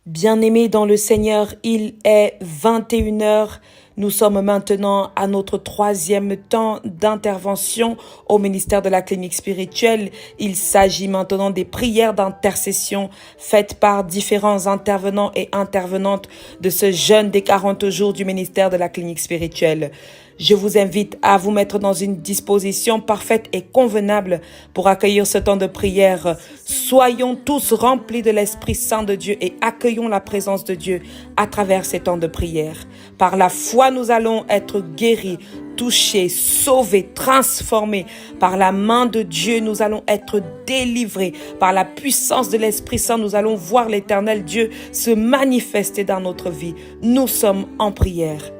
Bien-aimés dans le Seigneur, il est 21 heures. Nous sommes maintenant à notre troisième temps d'intervention au ministère de la clinique spirituelle. Il s'agit maintenant des prières d'intercession faites par différents intervenants et intervenantes de ce jeûne des 40 jours du ministère de la clinique spirituelle. Je vous invite à vous mettre dans une disposition parfaite et convenable pour accueillir ce temps de prière. Soyons tous remplis de l'Esprit Saint de Dieu et accueillons la présence de Dieu à travers ces temps de prière. Par la foi, nous allons être guéris, touchés, sauvés, transformés. Par la main de Dieu, nous allons être délivrés. Par la puissance de l'Esprit Saint, nous allons voir l'Éternel Dieu se manifester dans notre vie. Nous sommes en prière.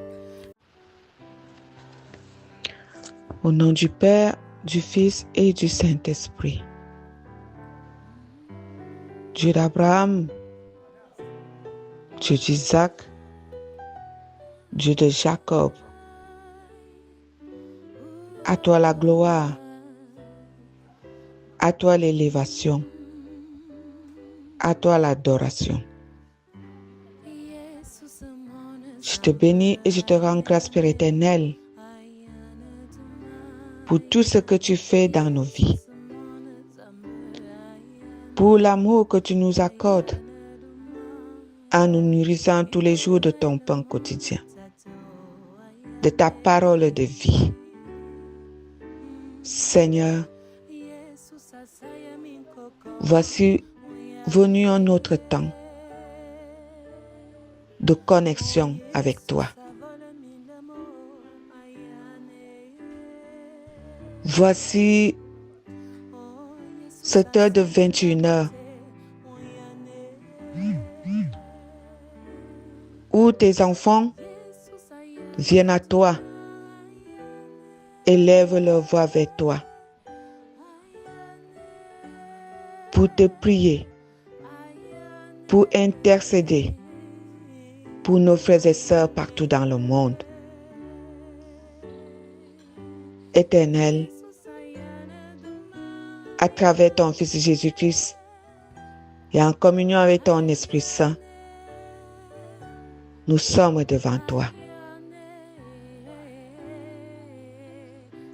Au nom du Père, du Fils et du Saint-Esprit. Dieu d'Abraham, Dieu d'Isaac, Dieu de Jacob, à toi la gloire, à toi l'élévation, à toi l'adoration. Je te bénis et je te rends grâce, Père éternel, pour tout ce que tu fais dans nos vies, pour l'amour que tu nous accordes en nous nourrissant tous les jours de ton pain quotidien, de ta parole de vie. Seigneur, voici venu un autre temps de connexion avec toi. Voici cette heure de 21 heures où tes enfants viennent à toi, élèvent leur voix vers toi pour te prier, pour intercéder pour nos frères et sœurs partout dans le monde. Éternel, à travers ton Fils Jésus-Christ et en communion avec ton Esprit Saint, nous sommes devant toi.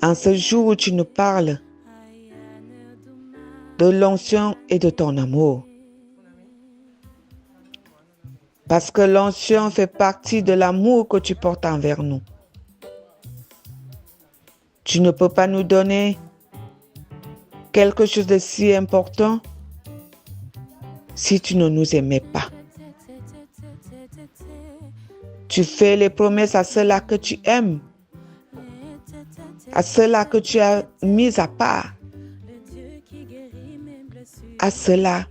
En ce jour où tu nous parles de l'onction et de ton amour, parce que l'onction fait partie de l'amour que tu portes envers nous. Tu ne peux pas nous donner quelque chose de si important si tu ne nous aimais pas. Tu fais les promesses à ceux-là que tu aimes, à ceux-là que tu as mis à part, à ceux-là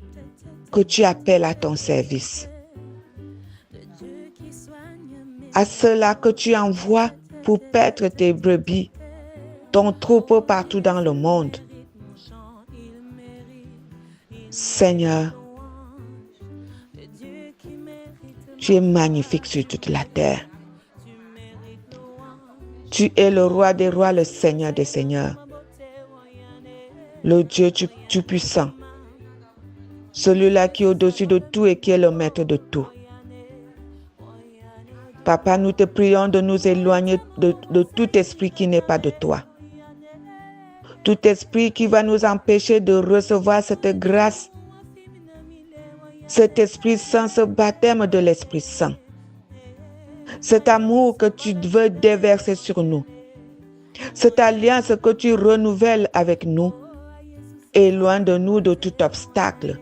que tu appelles à ton service, à ceux-là que tu envoies pour paître tes brebis, ton troupeau partout dans le monde. Seigneur, tu es magnifique sur toute la terre. Tu es le roi des rois, le Seigneur des seigneurs, le Dieu tout-puissant, celui-là qui est au-dessus de tout et qui est le maître de tout. Papa, nous te prions de nous éloigner de tout esprit qui n'est pas de toi. Tout esprit qui va nous empêcher de recevoir cette grâce, cet Esprit Saint, ce baptême de l'Esprit Saint, cet amour que tu veux déverser sur nous, cette alliance que tu renouvelles avec nous, éloigne de nous de tout obstacle.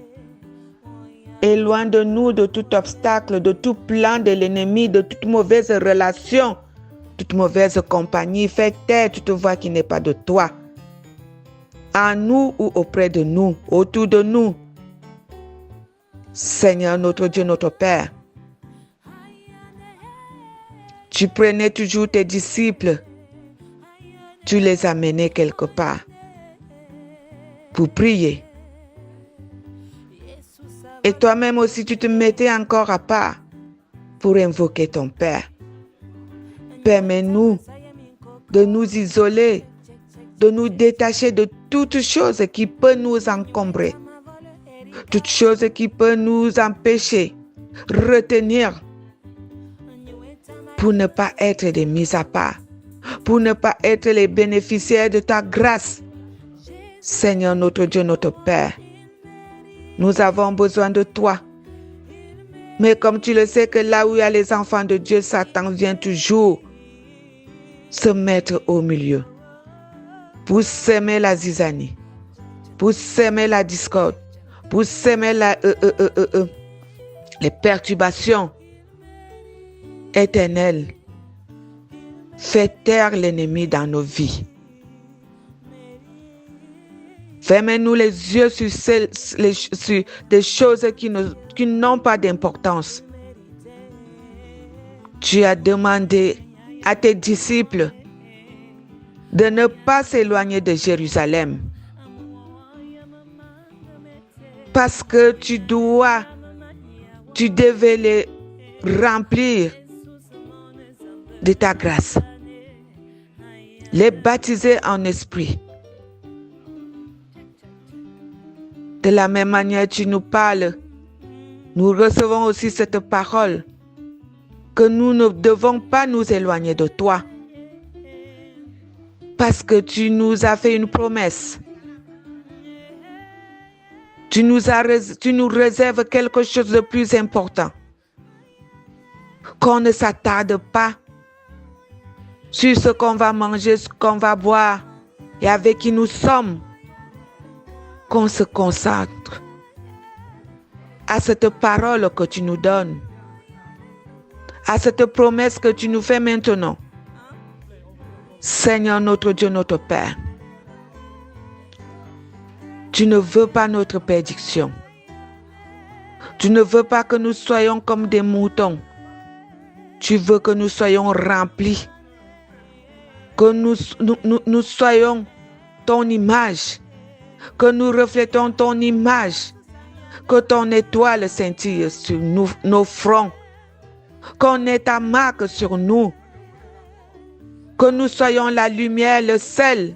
Éloigne de nous de tout obstacle, de tout plan de l'ennemi, de toute mauvaise relation, toute mauvaise compagnie. Fais taire toute voix qui n'est pas de toi, en nous ou auprès de nous, autour de nous. Seigneur, notre Dieu, notre Père, tu prenais toujours tes disciples, tu les amenais quelque part pour prier. Et toi-même aussi, tu te mettais encore à part pour invoquer ton Père. Permets-nous de nous isoler, de nous détacher de toute chose qui peut nous encombrer, toute chose qui peut nous empêcher retenir pour ne pas être des mis à part, pour ne pas être les bénéficiaires de ta grâce. Seigneur notre Dieu, notre Père, nous avons besoin de toi. Mais comme tu le sais que là où il y a les enfants de Dieu, Satan vient toujours se mettre au milieu pour s'aimer la zizanie, pour s'aimer la discorde, pour s'aimer les perturbations. Éternel, fais taire l'ennemi dans nos vies. Fermez-nous les yeux sur des choses qui n'ont pas d'importance. Tu as demandé à tes disciples de ne pas s'éloigner de Jérusalem. Parce que tu devais les remplir de ta grâce. Les baptiser en esprit. De la même manière, tu nous parles. Nous recevons aussi cette parole que nous ne devons pas nous éloigner de toi. Parce que tu nous as fait une promesse. Tu nous réserves quelque chose de plus important. Qu'on ne s'attarde pas sur ce qu'on va manger, ce qu'on va boire et avec qui nous sommes. Qu'on se concentre à cette parole que tu nous donnes, à cette promesse que tu nous fais maintenant. Seigneur notre Dieu, notre Père, tu ne veux pas notre perdition. Tu ne veux pas que nous soyons comme des moutons. Tu veux que nous soyons remplis, que nous soyons ton image, que nous reflétons ton image, que ton étoile scintille sur nos fronts, qu'on ait ta marque sur nous, que nous soyons la lumière, le sel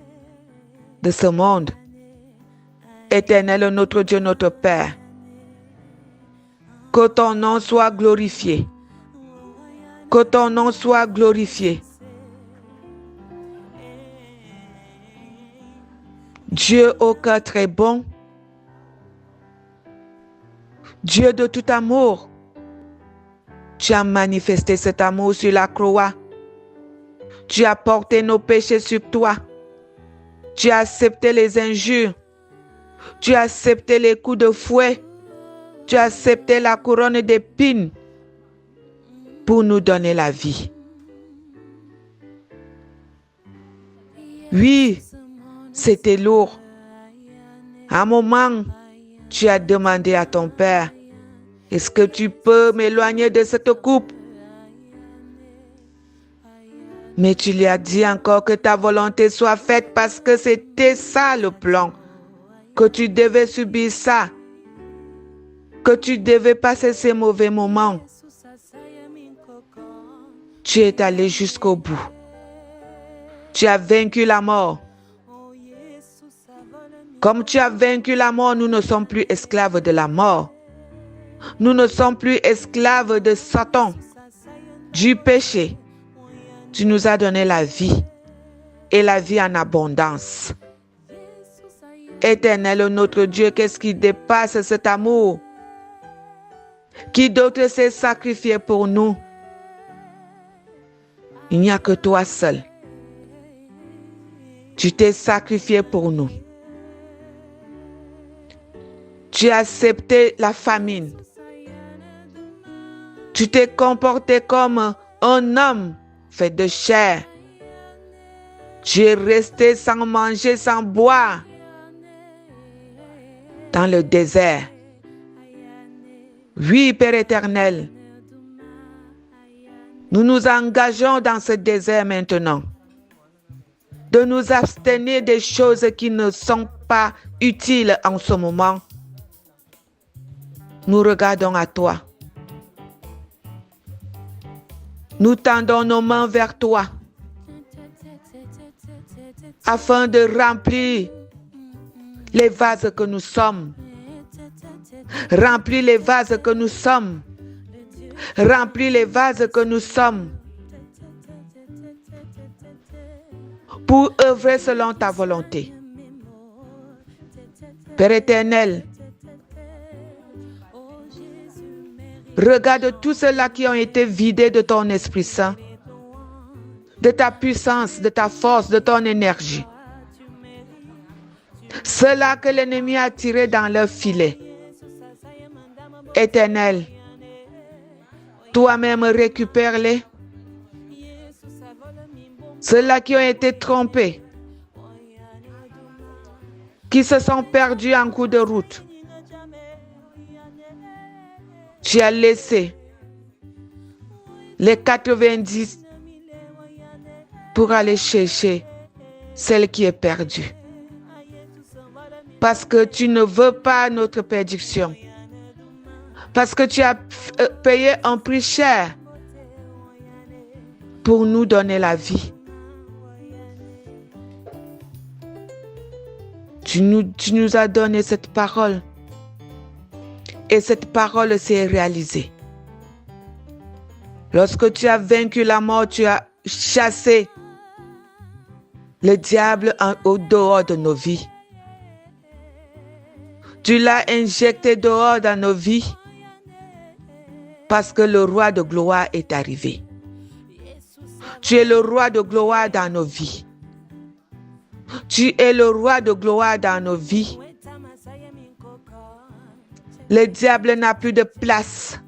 de ce monde. Éternel, notre Dieu, notre Père, que ton nom soit glorifié, que ton nom soit glorifié. Dieu au cœur très bon, Dieu de tout amour, tu as manifesté cet amour sur la croix. Tu as porté nos péchés sur toi. Tu as accepté les injures. Tu as accepté les coups de fouet. Tu as accepté la couronne d'épines pour nous donner la vie. Oui, c'était lourd. À un moment, tu as demandé à ton Père, est-ce que tu peux m'éloigner de cette coupe? Mais tu lui as dit encore que ta volonté soit faite parce que c'était ça le plan, que tu devais subir ça, que tu devais passer ces mauvais moments. Tu es allé jusqu'au bout. Tu as vaincu la mort. Comme tu as vaincu la mort, nous ne sommes plus esclaves de la mort. Nous ne sommes plus esclaves de Satan, du péché. Tu nous as donné la vie et la vie en abondance. Éternel, notre Dieu, qu'est-ce qui dépasse cet amour? Qui d'autre s'est sacrifié pour nous? Il n'y a que toi seul. Tu t'es sacrifié pour nous. Tu as accepté la famine. Tu t'es comporté comme un homme fait de chair. Tu es resté sans manger, sans boire dans le désert. Oui, Père éternel, nous nous engageons dans ce désert maintenant, de nous abstenir des choses qui ne sont pas utiles en ce moment. Nous regardons à toi. Nous tendons nos mains vers toi afin de remplir les vases que nous sommes. Remplir les vases que nous sommes Remplis les vases que nous sommes pour œuvrer selon ta volonté. Père éternel, regarde tous ceux-là qui ont été vidés de ton Esprit Saint, de ta puissance, de ta force, de ton énergie. Ceux-là que l'ennemi a tirés dans leur filet. Éternel, toi-même récupère-les. Ceux-là qui ont été trompés, qui se sont perdus en cours de route. Tu as laissé les 90 pour aller chercher celle qui est perdue. Parce que tu ne veux pas notre perdition. Parce que tu as payé un prix cher pour nous donner la vie. Tu nous as donné cette parole. Et cette parole s'est réalisée. Lorsque tu as vaincu la mort, tu as chassé le diable au dehors de nos vies. Tu l'as injecté dehors dans nos vies parce que le roi de gloire est arrivé. Tu es le roi de gloire dans nos vies. Tu es le roi de gloire dans nos vies. Le diable n'a plus de place.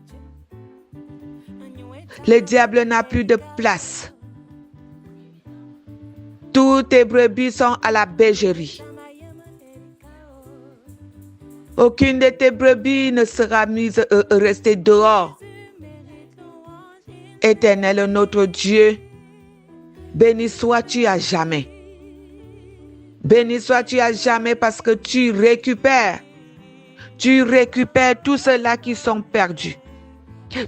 Le diable n'a plus de place. Toutes tes brebis sont à la bergerie. Aucune de tes brebis ne sera mise rester dehors. Éternel, notre Dieu, béni sois-tu à jamais. Béni sois-tu à jamais parce que tu récupères tous ceux-là qui sont perdus.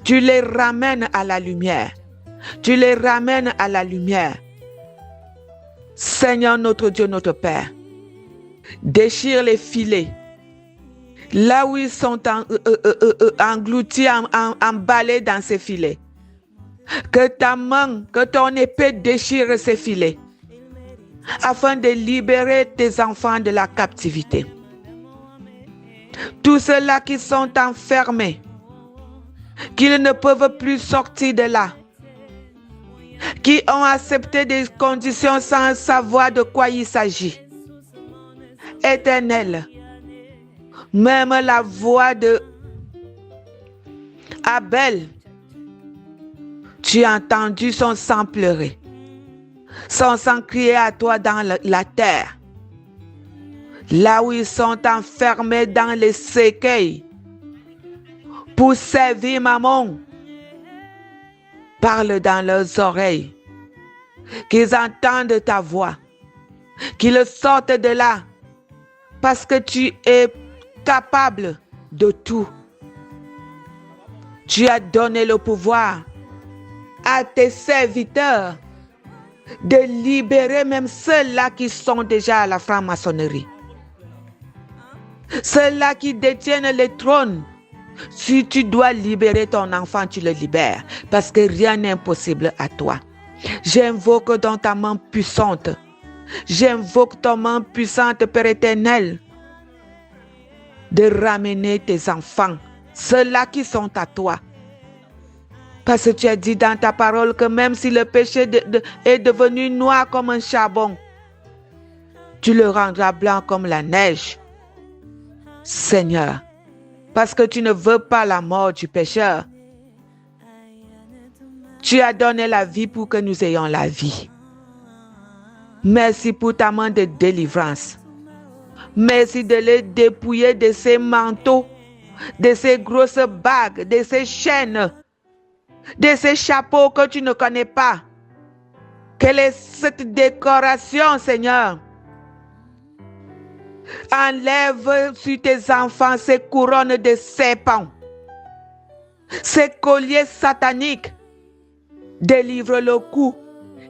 Tu les ramènes à la lumière. Tu les ramènes à la lumière. Seigneur notre Dieu, notre Père, déchire les filets. Là où ils sont engloutis, emballés dans ces filets. Que ta main, que ton épée déchire ces filets. Afin de libérer tes enfants de la captivité. Tous ceux-là qui sont enfermés, qu'ils ne peuvent plus sortir de là, qui ont accepté des conditions sans savoir de quoi il s'agit. Éternel, même la voix de Abel, tu as entendu son sang pleurer, son sang crier à toi dans la terre. Là où ils sont enfermés dans les séquelles pour servir Mammon, parle dans leurs oreilles, qu'ils entendent ta voix, qu'ils sortent de là, parce que tu es capable de tout. Tu as donné le pouvoir à tes serviteurs de libérer même ceux-là qui sont déjà à la franc-maçonnerie. Ceux-là qui détiennent les trônes. Si tu dois libérer ton enfant, tu le libères. Parce que rien n'est impossible à toi. J'invoque dans ta main puissante. J'invoque ta main puissante, Père éternel, de ramener tes enfants, ceux-là qui sont à toi. Parce que tu as dit dans ta parole que même si le péché est devenu noir comme un charbon, tu le rendras blanc comme la neige. Seigneur, parce que tu ne veux pas la mort du pécheur. Tu as donné la vie pour que nous ayons la vie. Merci pour ta main de délivrance. Merci de les dépouiller de ces manteaux, de ces grosses bagues, de ces chaînes, de ces chapeaux que tu ne connais pas. Quelle est cette décoration, Seigneur? Enlève sur tes enfants ces couronnes de serpents, ces colliers sataniques. Délivre le cou,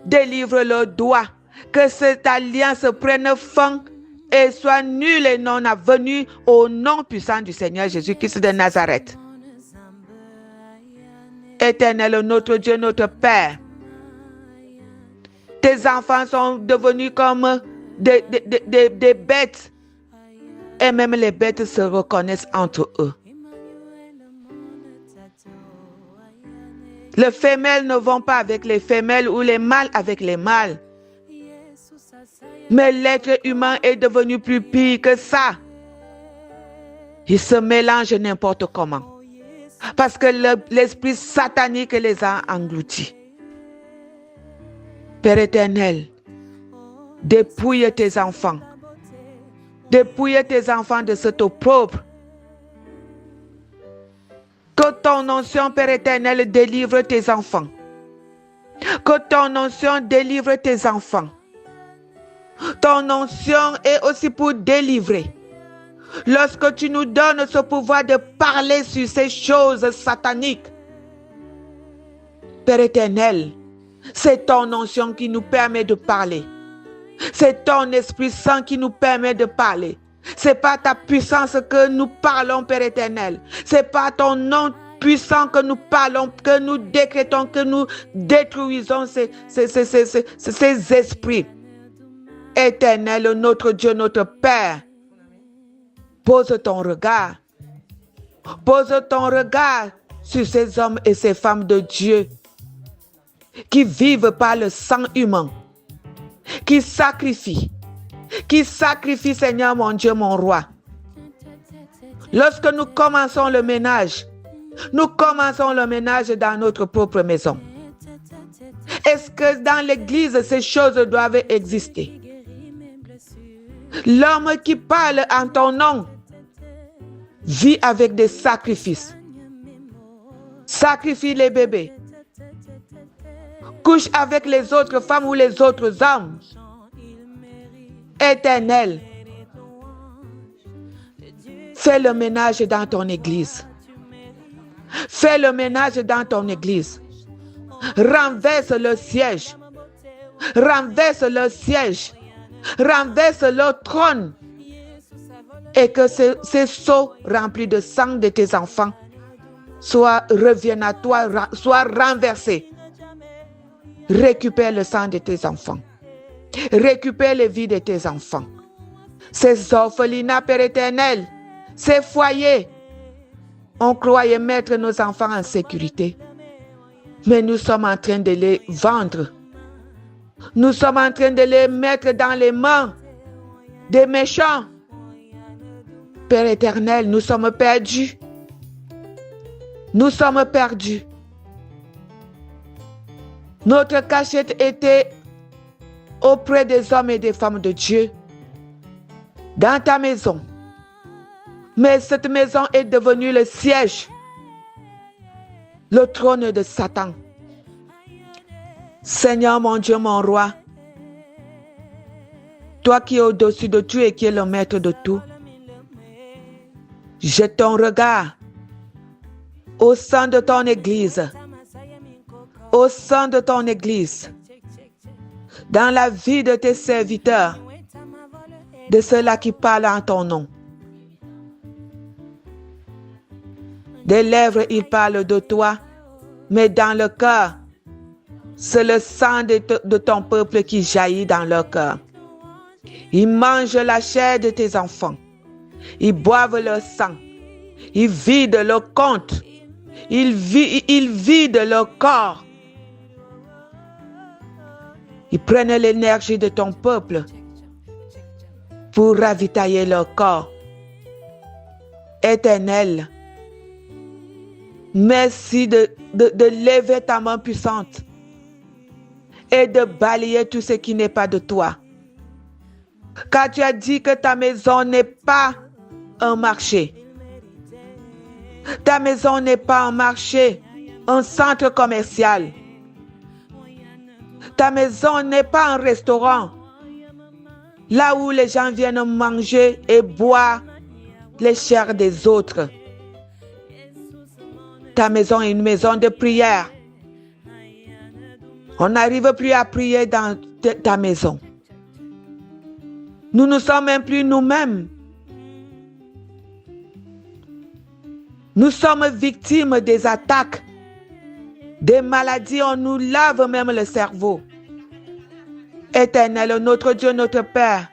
délivre le doigt, que cette alliance prenne fin et soit nulle et non avenue au nom puissant du Seigneur Jésus-Christ de Nazareth. Éternel, notre Dieu, notre Père, tes enfants sont devenus comme des bêtes. Et même les bêtes se reconnaissent entre eux. Les femelles ne vont pas avec les femelles ou les mâles avec les mâles. Mais l'être humain est devenu plus pire que ça. Il se mélange n'importe comment. Parce que l'esprit satanique les a engloutis. Père éternel, dépouille tes enfants. Dépouille tes enfants de cet opprobre. Que ton onction, Père éternel, délivre tes enfants. Que ton onction délivre tes enfants. Ton onction est aussi pour délivrer. Lorsque tu nous donnes ce pouvoir de parler sur ces choses sataniques, Père éternel, c'est ton onction qui nous permet de parler. C'est ton Esprit Saint qui nous permet de parler. C'est pas ta puissance que nous parlons, Père éternel. C'est pas ton nom puissant que nous parlons, que nous décrétons, que nous détruisons ces esprits. Éternel, notre Dieu, notre Père, pose ton regard. Pose ton regard sur ces hommes et ces femmes de Dieu qui vivent par le sang humain, qui sacrifient, Seigneur mon Dieu, mon roi. Lorsque nous commençons le ménage dans notre propre maison. Est-ce que dans l'église, ces choses doivent exister? L'homme qui parle en ton nom vit avec des sacrifices. Sacrifie les bébés. Couche avec les autres femmes ou les autres hommes. Éternel, fais le ménage dans ton église. Fais le ménage dans ton église. Renverse le siège. Renverse le siège. Renverse le trône. Et que ces seaux remplis de sang de tes enfants reviennent à toi, soient renversés. Récupère le sang de tes enfants. Récupère les vies de tes enfants. Ces orphelinats, Père éternel, ces foyers, on croyait mettre nos enfants en sécurité. Mais nous sommes en train de les vendre. Nous sommes en train de les mettre dans les mains des méchants. Père éternel, nous sommes perdus. Nous sommes perdus. Notre cachette était auprès des hommes et des femmes de Dieu, dans ta maison. Mais cette maison est devenue le siège, le trône de Satan. Seigneur mon Dieu, mon roi, toi qui es au-dessus de tout et qui es le maître de tout, jette ton regard au sein de ton église, au sein de ton église, dans la vie de tes serviteurs, de ceux-là qui parlent en ton nom. Des lèvres, ils parlent de toi, mais dans le cœur, c'est le sang de ton peuple qui jaillit dans leur cœur. Ils mangent la chair de tes enfants. Ils boivent leur sang. Ils vident leur compte. Ils vident leur corps. Ils prennent l'énergie de ton peuple pour ravitailler leur corps. Éternel, merci de lever ta main puissante et de balayer tout ce qui n'est pas de toi. Car tu as dit que ta maison n'est pas un marché. Ta maison n'est pas un marché, un centre commercial. Ta maison n'est pas un restaurant, là où les gens viennent manger et boire les chairs des autres. Ta maison est une maison de prière. On n'arrive plus à prier dans ta maison. Nous ne sommes même plus nous-mêmes. Nous sommes victimes des attaques Des maladies, on nous lave même le cerveau. Éternel, notre Dieu, notre Père,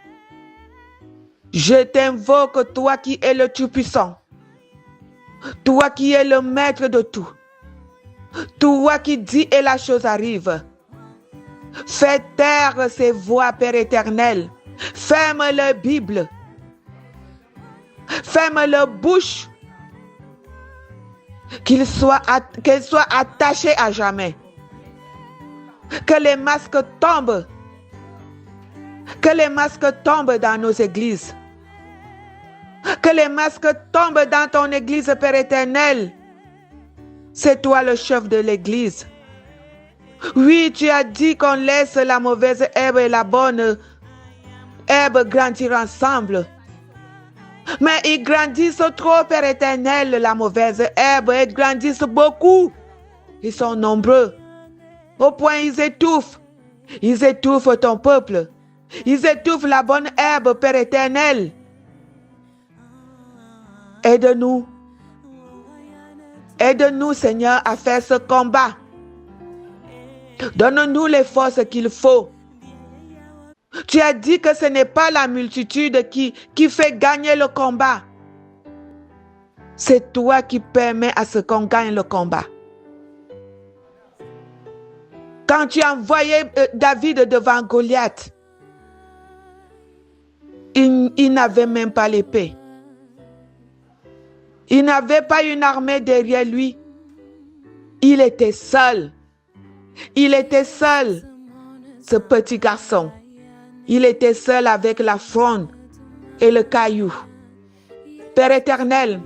je t'invoque, toi qui es le Tout-Puissant, toi qui es le maître de tout, toi qui dis et la chose arrive. Fais taire ces voix, Père éternel. Ferme la Bible. Ferme leur bouche. Qu'elle soit attachée à jamais. Que les masques tombent. Que les masques tombent dans nos églises. Que les masques tombent dans ton église, Père éternel. C'est toi le chef de l'église. Oui, tu as dit qu'on laisse la mauvaise herbe et la bonne herbe grandir ensemble. Mais ils grandissent trop, Père éternel, la mauvaise herbe. Ils grandissent beaucoup. Ils sont nombreux. Au point ils étouffent. Ils étouffent ton peuple. Ils étouffent la bonne herbe, Père éternel. Aide-nous. Aide-nous, Seigneur, à faire ce combat. Donne-nous les forces qu'il faut. Tu as dit que ce n'est pas la multitude qui fait gagner le combat. C'est toi qui permets à ce qu'on gagne le combat. Quand tu as envoyé David devant Goliath, il n'avait même pas l'épée. Il n'avait pas une armée derrière lui. Il était seul. Il était seul, ce petit garçon. Il était seul avec la fronde et le caillou. Père éternel,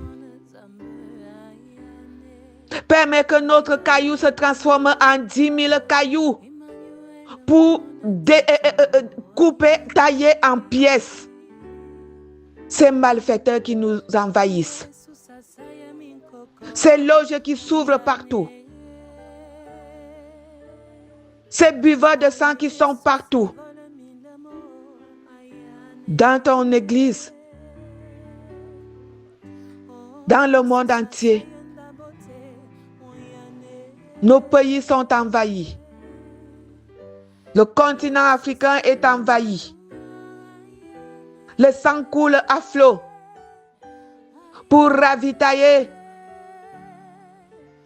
permets que notre caillou se transforme en 10 000 cailloux pour couper, tailler en pièces ces malfaiteurs qui nous envahissent. Ces loges qui s'ouvrent partout. Ces buveurs de sang qui sont partout. Dans ton église. Dans le monde entier. Nos pays sont envahis. Le continent africain est envahi. Le sang coule à flot pour ravitailler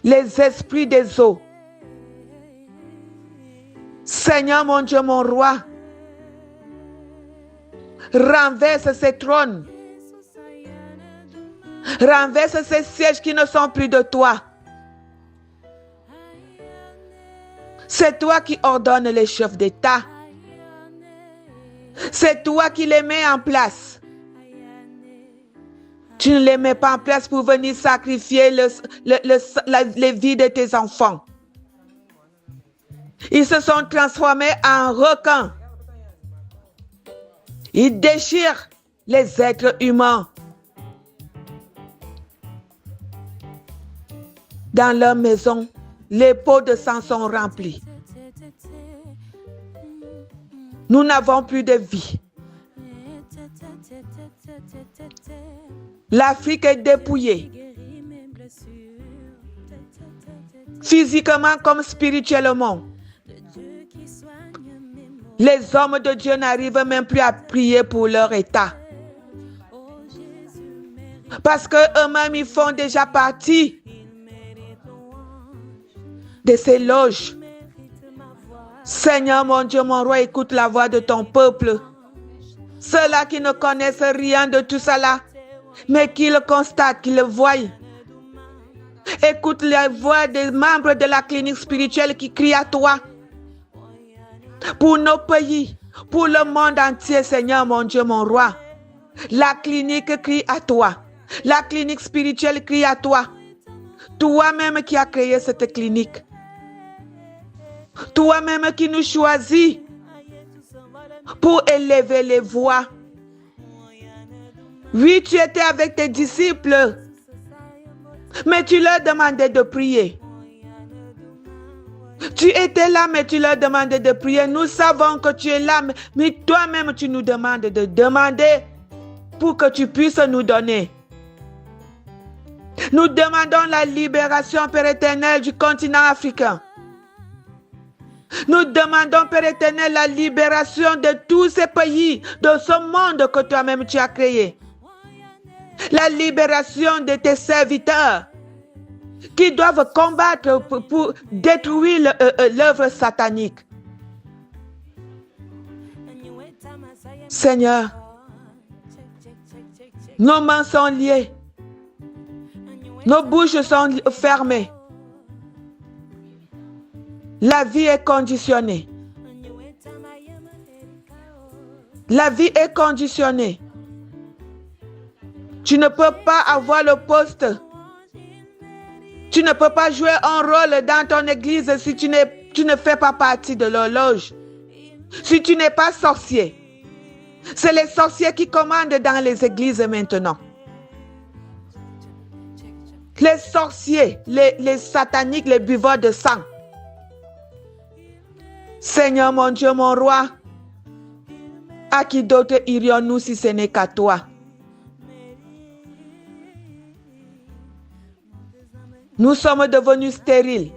les esprits des eaux. Seigneur mon Dieu, mon roi, renverse ces trônes. Renverse ces sièges qui ne sont plus de toi. C'est toi qui ordonnes les chefs d'État. C'est toi qui les mets en place. Tu ne les mets pas en place pour venir sacrifier les vies de tes enfants. Ils se sont transformés en requins. Ils déchirent les êtres humains. Dans leur maison, les pots de sang sont remplis. Nous n'avons plus de vie. L'Afrique est dépouillée. Physiquement comme spirituellement. Les hommes de Dieu n'arrivent même plus à prier pour leur état. Parce qu'eux-mêmes, ils font déjà partie de ces loges. Seigneur, mon Dieu, mon roi, écoute la voix de ton peuple. Ceux-là qui ne connaissent rien de tout cela, mais qui le constatent, qui le voient. Écoute la voix des membres de la clinique spirituelle qui crient à toi. Pour nos pays, pour le monde entier, Seigneur, mon Dieu, mon roi. La clinique crie à toi. La clinique spirituelle crie à toi. Toi-même qui as créé cette clinique. Toi-même qui nous choisis pour élever les voix. Oui, tu étais avec tes disciples, mais tu leur demandais de prier. Tu étais là, mais tu leur demandais de prier. Nous savons que tu es là, mais toi-même, tu nous demandes de demander pour que tu puisses nous donner. Nous demandons la libération, Père éternel, du continent africain. Nous demandons, Père éternel, la libération de tous ces pays, de ce monde que toi-même tu as créé. La libération de tes serviteurs qui doivent combattre pour détruire l'œuvre satanique. Seigneur, nos mains sont liées. Nos bouches sont fermées. La vie est conditionnée. La vie est conditionnée. Tu ne peux pas avoir le poste. Tu ne peux pas jouer un rôle dans ton église si tu ne fais pas partie de leur loge. Si tu n'es pas sorcier. C'est les sorciers qui commandent dans les églises maintenant. Les sorciers, les sataniques, les buveurs de sang. Seigneur mon Dieu, mon roi, à qui d'autre irions-nous si ce n'est qu'à toi? Nous sommes devenus stériles.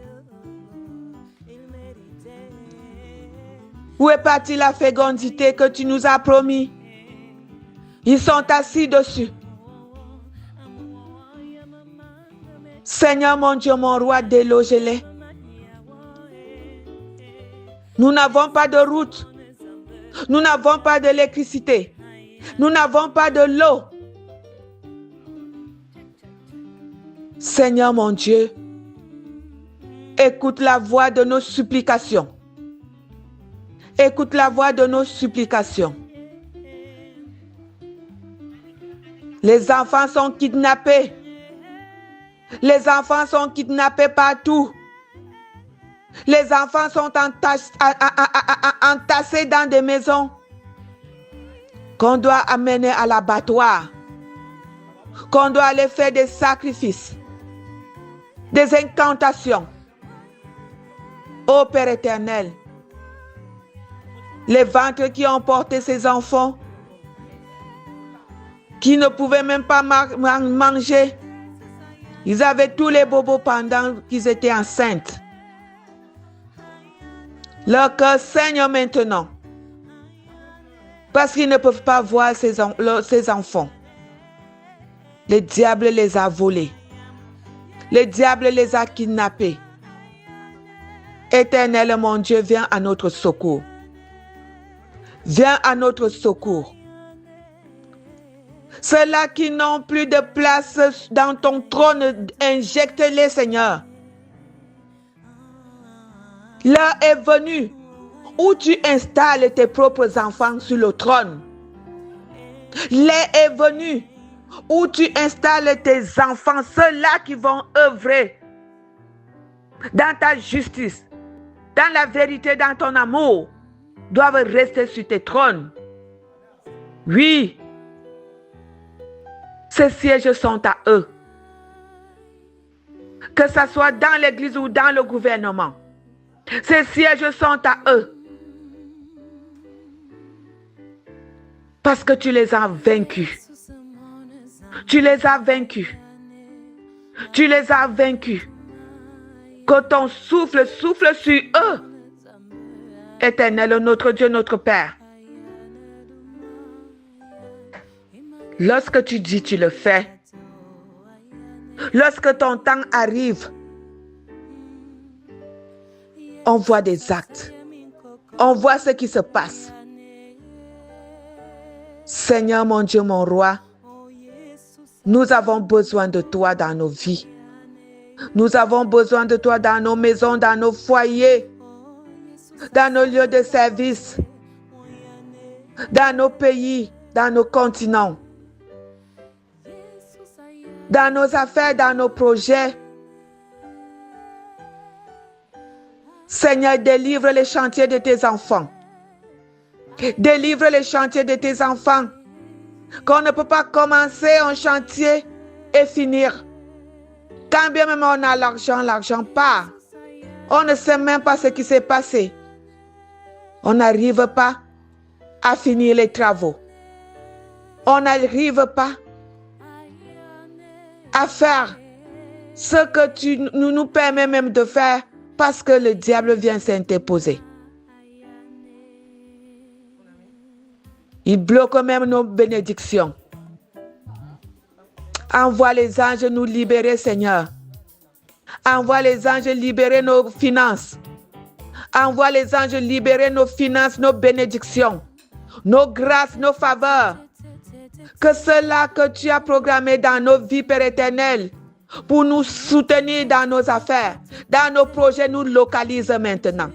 Où est partie la fécondité que tu nous as promis? Ils sont assis dessus. Seigneur mon Dieu, mon roi, délogez-les. Nous n'avons pas de route. Nous n'avons pas d'électricité. Nous n'avons pas de l'eau. Seigneur mon Dieu, écoute la voix de nos supplications. Écoute la voix de nos supplications. Les enfants sont kidnappés. Les enfants sont kidnappés partout. Les enfants sont entassés dans des maisons qu'on doit amener à l'abattoir, qu'on doit aller faire des sacrifices, des incantations. Ô Père éternel, les ventres qui ont porté ces enfants, qui ne pouvaient même pas manger, ils avaient tous les bobos pendant qu'ils étaient enceintes. Leur cœur saigne maintenant, parce qu'ils ne peuvent pas voir ces enfants. Le diable les a volés. Le diable les a kidnappés. Éternel, mon Dieu, viens à notre secours. Viens à notre secours. Ceux-là qui n'ont plus de place dans ton trône, injecte-les, Seigneur. L'heure est venue où tu installes tes propres enfants sur le trône. L'heure est venue où tu installes tes enfants, ceux-là qui vont œuvrer dans ta justice, dans la vérité, dans ton amour, doivent rester sur tes trônes. Oui, ces sièges sont à eux. Que ce soit dans l'église ou dans le gouvernement. Ces sièges sont à eux. Parce que tu les as vaincus. Tu les as vaincus. Tu les as vaincus. Que ton souffle souffle sur eux. Éternel, notre Dieu, notre Père. Lorsque tu dis, tu le fais. Lorsque ton temps arrive, on voit des actes. On voit ce qui se passe. Seigneur, mon Dieu, mon roi, nous avons besoin de toi dans nos vies. Nous avons besoin de toi dans nos maisons, dans nos foyers, dans nos lieux de service, dans nos pays, dans nos continents, dans nos affaires, dans nos projets. Seigneur, délivre les chantiers de tes enfants. Délivre les chantiers de tes enfants. Qu'on ne peut pas commencer un chantier et finir. Quand bien même on a l'argent part. On ne sait même pas ce qui s'est passé. On n'arrive pas à finir les travaux. On n'arrive pas à faire ce que tu nous permets même de faire parce que le diable vient s'interposer. Il bloque même nos bénédictions. Envoie les anges nous libérer, Seigneur. Envoie les anges libérer nos finances. Envoie les anges libérer nos finances, nos bénédictions, nos grâces, nos faveurs. Que cela que tu as programmé dans nos vies, Père éternel, pour nous soutenir dans nos affaires, dans nos projets, nous localise maintenant.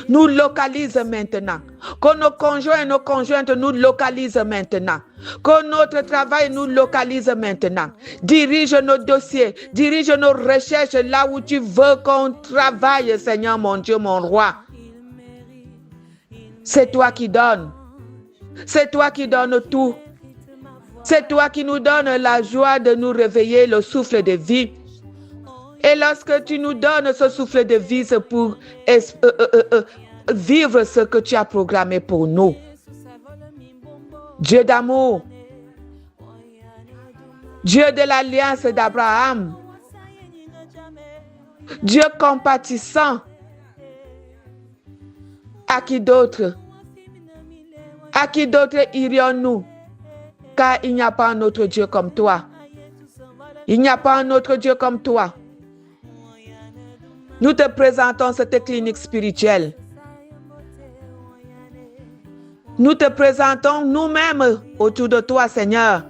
Nous localise maintenant. Que nos conjoints et nos conjointes nous localisent maintenant. Que notre travail nous localise maintenant. Dirige nos dossiers, dirige nos recherches là où tu veux qu'on travaille, Seigneur mon Dieu, mon roi. C'est toi qui donnes. C'est toi qui donnes tout. C'est toi qui nous donnes la joie de nous réveiller, le souffle de vie. Et lorsque tu nous donnes ce souffle de vie, c'est pour vivre ce que tu as programmé pour nous. Dieu d'amour, Dieu de l'alliance d'Abraham, Dieu compatissant, à qui d'autre irions-nous? Car il n'y a pas un autre Dieu comme toi. Il n'y a pas un autre Dieu comme toi. Nous te présentons cette clinique spirituelle. Nous te présentons nous-mêmes autour de toi, Seigneur.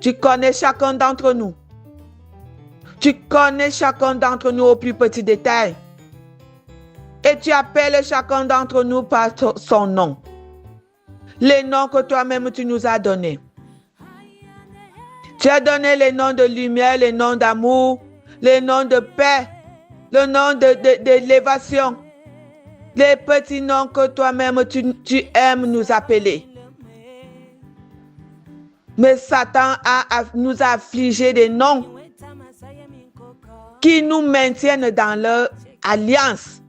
Tu connais chacun d'entre nous. Tu connais chacun d'entre nous au plus petit détail. Et tu appelles chacun d'entre nous par son nom. Les noms que toi-même tu nous as donnés. Tu as donné les noms de lumière, les noms d'amour, les noms de paix, le nom d'élévation, les petits noms que toi-même tu aimes nous appeler. Mais Satan nous a affligé des noms qui nous maintiennent dans leur alliance.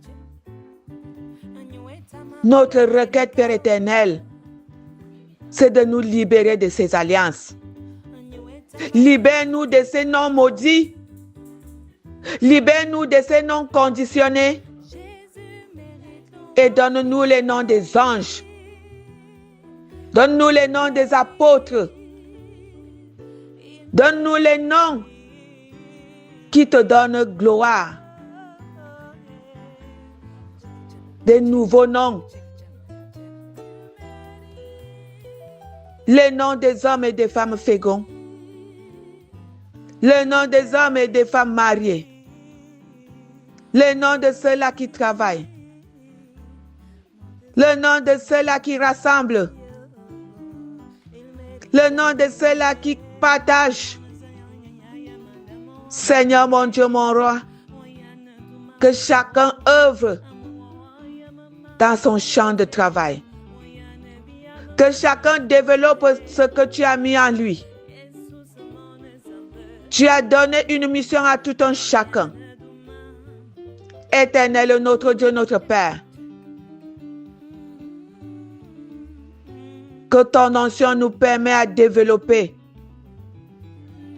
Notre requête, Père éternel, c'est de nous libérer de ces alliances. Libère-nous de ces noms maudits. Libère-nous de ces noms conditionnés. Et donne-nous les noms des anges. Donne-nous les noms des apôtres. Donne-nous les noms qui te donnent gloire. Des nouveaux noms. Les noms des hommes et des femmes féconds. Le nom des hommes et des femmes mariées. Le nom de ceux-là qui travaillent. Le nom de ceux-là qui rassemblent. Le nom de ceux-là qui partagent. Seigneur mon Dieu, mon roi, que chacun œuvre dans son champ de travail. Que chacun développe ce que tu as mis en lui. Tu as donné une mission à tout un chacun. Éternel, notre Dieu, notre Père. Que ton onction nous permet à développer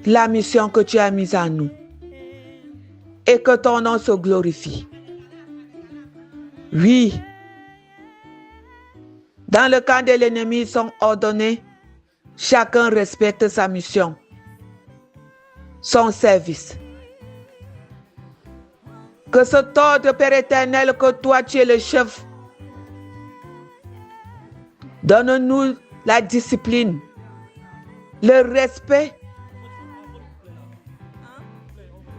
la mission que tu as mise en nous. Et que ton nom se glorifie. Oui. Dans le camp de l'ennemi, ils sont ordonnés. Chacun respecte sa mission. Son service. Que cet ordre, Père éternel, que toi tu es le chef, donne-nous la discipline, le respect.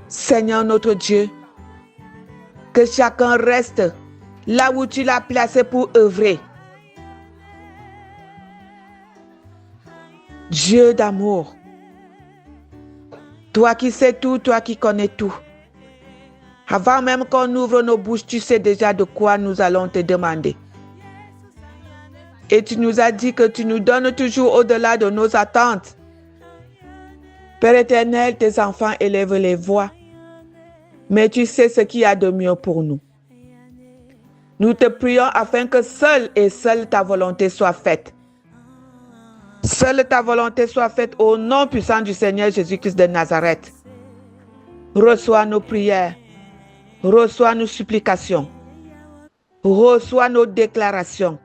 Seigneur notre Dieu, que chacun reste là où tu l'as placé pour œuvrer. Dieu d'amour, toi qui sais tout, toi qui connais tout. Avant même qu'on ouvre nos bouches, tu sais déjà de quoi nous allons te demander. Et tu nous as dit que tu nous donnes toujours au-delà de nos attentes. Père éternel, tes enfants élèvent les voix. Mais tu sais ce qu'il y a de mieux pour nous. Nous te prions afin que seule et seule ta volonté soit faite. Seule ta volonté soit faite au nom puissant du Seigneur Jésus-Christ de Nazareth. Reçois nos prières. Reçois nos supplications. Reçois nos déclarations.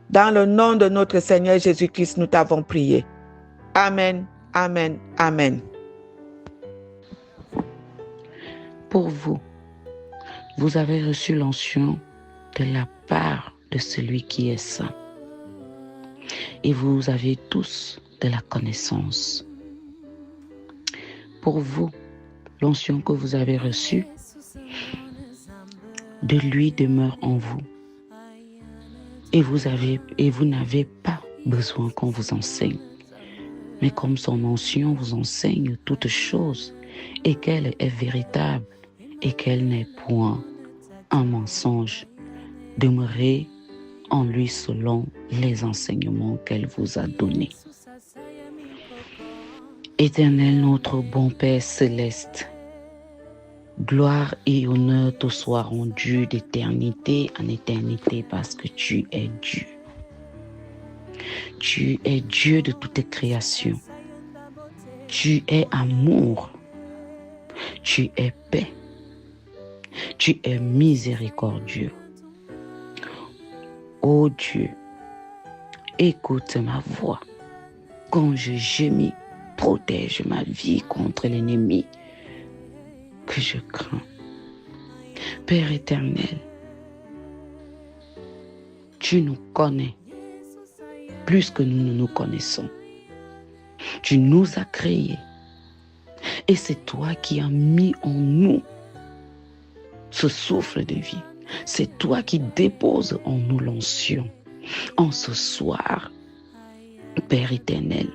Dans le nom de notre Seigneur Jésus-Christ, nous t'avons prié. Amen, amen, amen. Pour vous, vous avez reçu l'onction de la part de celui qui est saint. Et vous avez tous de la connaissance. Pour vous, l'onction que vous avez reçue, de lui demeure en vous. Et vous n'avez pas besoin qu'on vous enseigne. Mais comme son onction vous enseigne toutes choses, et qu'elle est véritable, et qu'elle n'est point un mensonge, demeurez en lui selon les enseignements qu'elle vous a donnés. Éternel notre bon Père céleste, gloire et honneur te soient rendus d'éternité en éternité parce que tu es Dieu. Tu es Dieu de toute création. Tu es amour. Tu es paix. Tu es miséricordieux. Ô Dieu, écoute ma voix. Quand je gémis, protège ma vie contre l'ennemi que je crains. Père éternel, tu nous connais plus que nous ne nous connaissons. Tu nous as créés et c'est toi qui as mis en nous ce souffle de vie. C'est toi qui déposes en nous l'onction. En ce soir, Père éternel,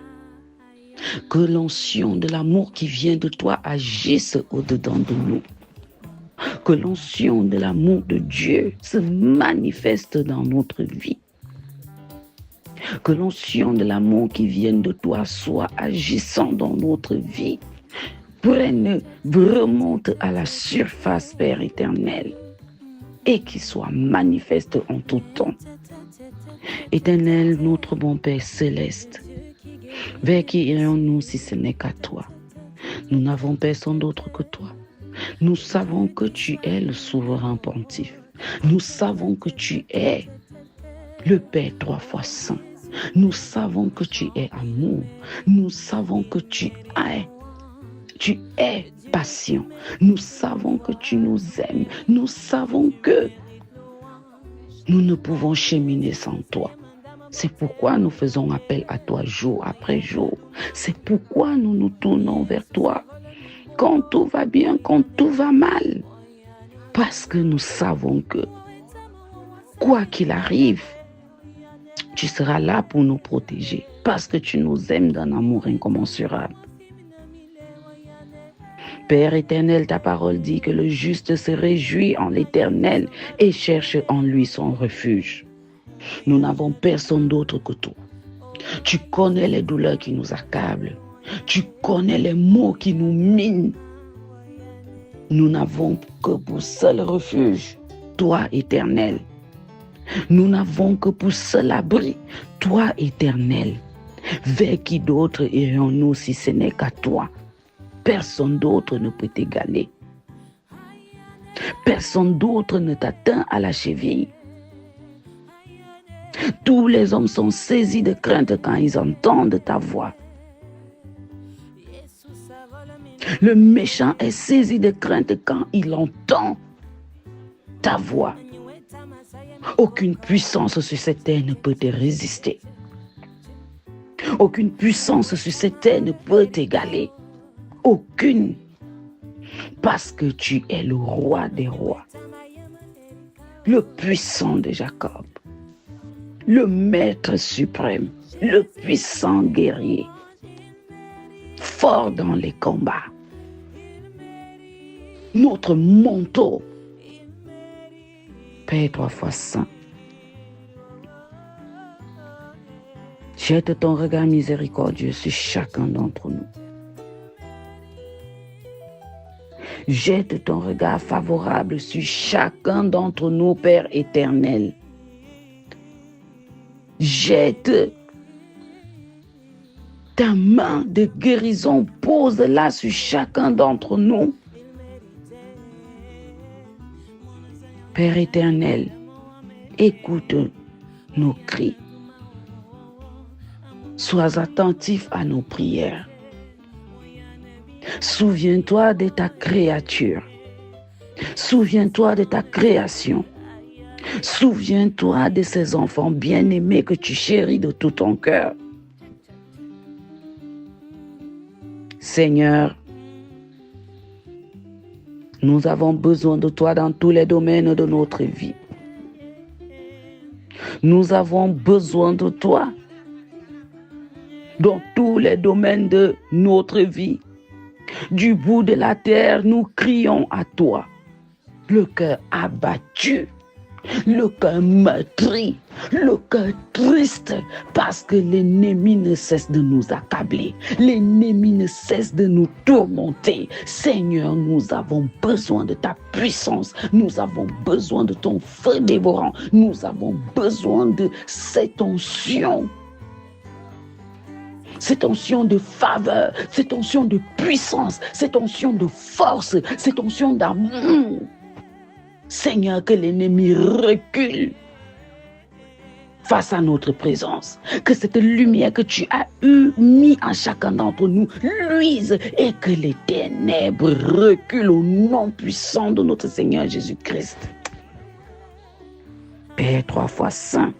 que l'onction de l'amour qui vient de toi agisse au-dedans de nous. Que l'onction de l'amour de Dieu se manifeste dans notre vie. Que l'onction de l'amour qui vient de toi soit agissant dans notre vie. Remonte à la surface, Père éternel, et qui soit manifeste en tout temps. Éternel, notre bon Père céleste, vers qui irions-nous si ce n'est qu'à toi? Nous n'avons personne d'autre que toi. Nous savons que tu es le souverain pontife. Nous savons que tu es le Père 3 fois saint. Nous savons que tu es amour. Nous savons que tu es patient. Nous savons que tu nous aimes. Nous savons que nous ne pouvons cheminer sans toi. C'est pourquoi nous faisons appel à toi jour après jour. C'est pourquoi nous nous tournons vers toi quand tout va bien, quand tout va mal. Parce que nous savons que, quoi qu'il arrive, tu seras là pour nous protéger. Parce que tu nous aimes d'un amour incommensurable. Père éternel, ta parole dit que le juste se réjouit en l'Éternel et cherche en lui son refuge. Nous n'avons personne d'autre que toi. Tu connais les douleurs qui nous accablent. Tu connais les maux qui nous minent. Nous n'avons que pour seul refuge, toi éternel. Nous n'avons que pour seul abri, toi éternel. Vers qui d'autre irions-nous si ce n'est qu'à toi? Personne d'autre ne peut t'égaler. Personne d'autre ne t'atteint à la cheville. Tous les hommes sont saisis de crainte quand ils entendent ta voix. Le méchant est saisi de crainte quand il entend ta voix. Aucune puissance sur cette terre ne peut te résister. Aucune puissance sur cette terre ne peut t'égaler. Aucune. Parce que tu es le roi des rois. Le puissant de Jacob. Le maître suprême. Le puissant guerrier. Fort dans les combats. Notre manteau. Père 3 fois saint. Jette ton regard miséricordieux sur chacun d'entre nous. Jette ton regard favorable sur chacun d'entre nous, Père éternel. Jette ta main de guérison, pose-la sur chacun d'entre nous. Père éternel, écoute nos cris. Sois attentif à nos prières. Souviens-toi de ta créature. Souviens-toi de ta création. Souviens-toi de ces enfants bien-aimés que tu chéris de tout ton cœur. Seigneur, nous avons besoin de toi dans tous les domaines de notre vie. Nous avons besoin de toi dans tous les domaines de notre vie. Du bout de la terre, nous crions à toi. Le cœur abattu, le cœur meurtri, le cœur triste, parce que l'ennemi ne cesse de nous accabler. L'ennemi ne cesse de nous tourmenter. Seigneur, nous avons besoin de ta puissance. Nous avons besoin de ton feu dévorant. Nous avons besoin de cette onction. Cette onction de faveur, cette onction de puissance, cette onction de force, cette onction d'amour. Seigneur, que l'ennemi recule face à notre présence. Que cette lumière que tu as mis en chacun d'entre nous luise et que les ténèbres reculent au nom puissant de notre Seigneur Jésus-Christ. Père 3 fois saint,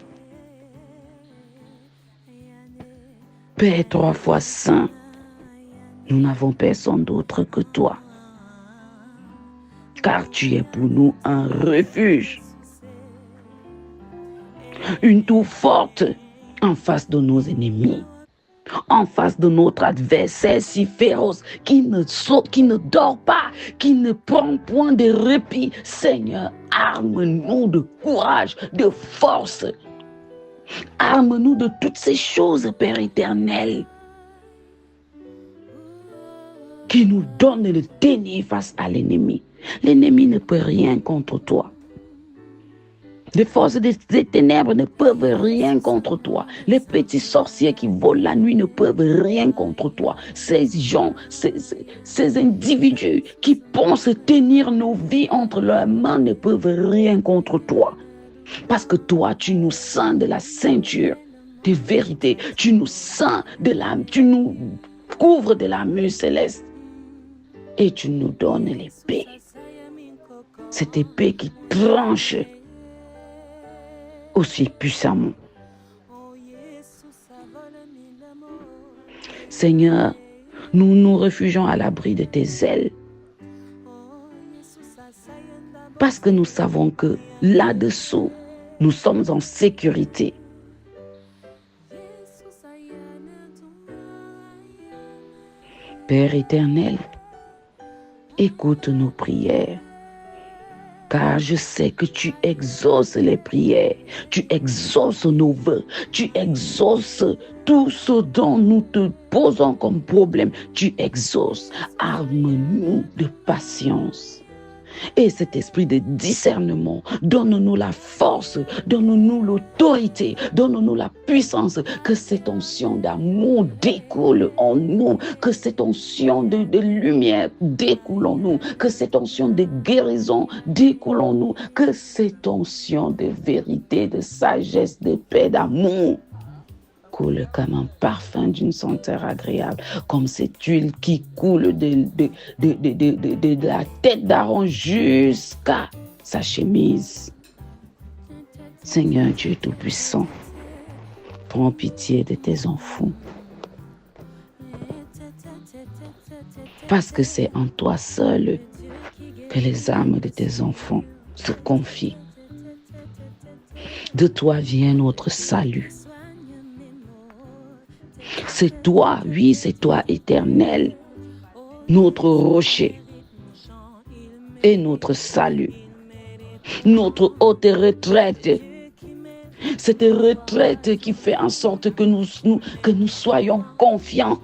Père 3 fois saint, nous n'avons personne d'autre que toi. Car tu es pour nous un refuge, une tour forte en face de nos ennemis, en face de notre adversaire si féroce, qui ne dort pas, qui ne prend point de répit. Seigneur, arme-nous de courage, de force. Arme-nous de toutes ces choses, Père éternel, qui nous donnent le déni face à l'ennemi. L'ennemi ne peut rien contre toi. Les forces des ténèbres ne peuvent rien contre toi. Les petits sorciers qui volent la nuit ne peuvent rien contre toi. Ces gens, ces individus qui pensent tenir nos vies entre leurs mains ne peuvent rien contre toi. Parce que toi, tu nous ceins de la ceinture de vérité. Tu nous ceins tu nous couvres de la mue céleste. Et tu nous donnes l'épée. Cette épée qui tranche aussi puissamment. Seigneur, nous nous réfugions à l'abri de tes ailes. Parce que nous savons que là-dessous, nous sommes en sécurité. Père éternel, écoute nos prières, car je sais que tu exauces les prières, tu exauces nos vœux, tu exauces tout ce dont nous te posons comme problème, tu exauces. Arme-nous de patience. Et cet esprit de discernement, donne-nous la force, donne-nous l'autorité, donne-nous la puissance, que cette onction d'amour découle en nous, que cette onction de lumière découle en nous, que cette onction de guérison découle en nous, que cette onction de vérité, de sagesse, de paix, d'amour coule comme un parfum d'une senteur agréable, comme cette huile qui coule de la tête d'Aaron jusqu'à sa chemise. Seigneur Dieu Tout-Puissant, prends pitié de tes enfants. Parce que c'est en toi seul que les âmes de tes enfants se confient. De toi vient notre salut. C'est toi, oui, c'est toi, Éternel, notre rocher et notre salut, notre haute retraite. Cette retraite qui fait en sorte que nous soyons confiants,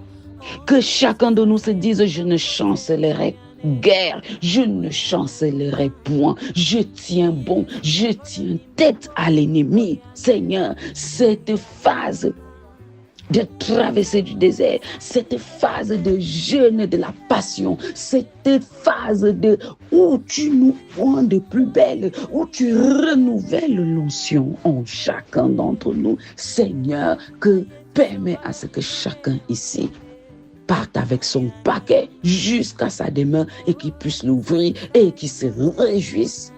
que chacun de nous se dise: je ne chancellerai guère, je ne chancellerai point, je tiens bon, je tiens tête à l'ennemi. Seigneur, cette phase de traverser du désert, cette phase de jeûne de la passion, cette phase où tu nous rends de plus belle, où tu renouvelles l'onction en chacun d'entre nous. Seigneur, que permet à ce que chacun ici parte avec son paquet jusqu'à sa demeure et qu'il puisse l'ouvrir et qu'il se réjouisse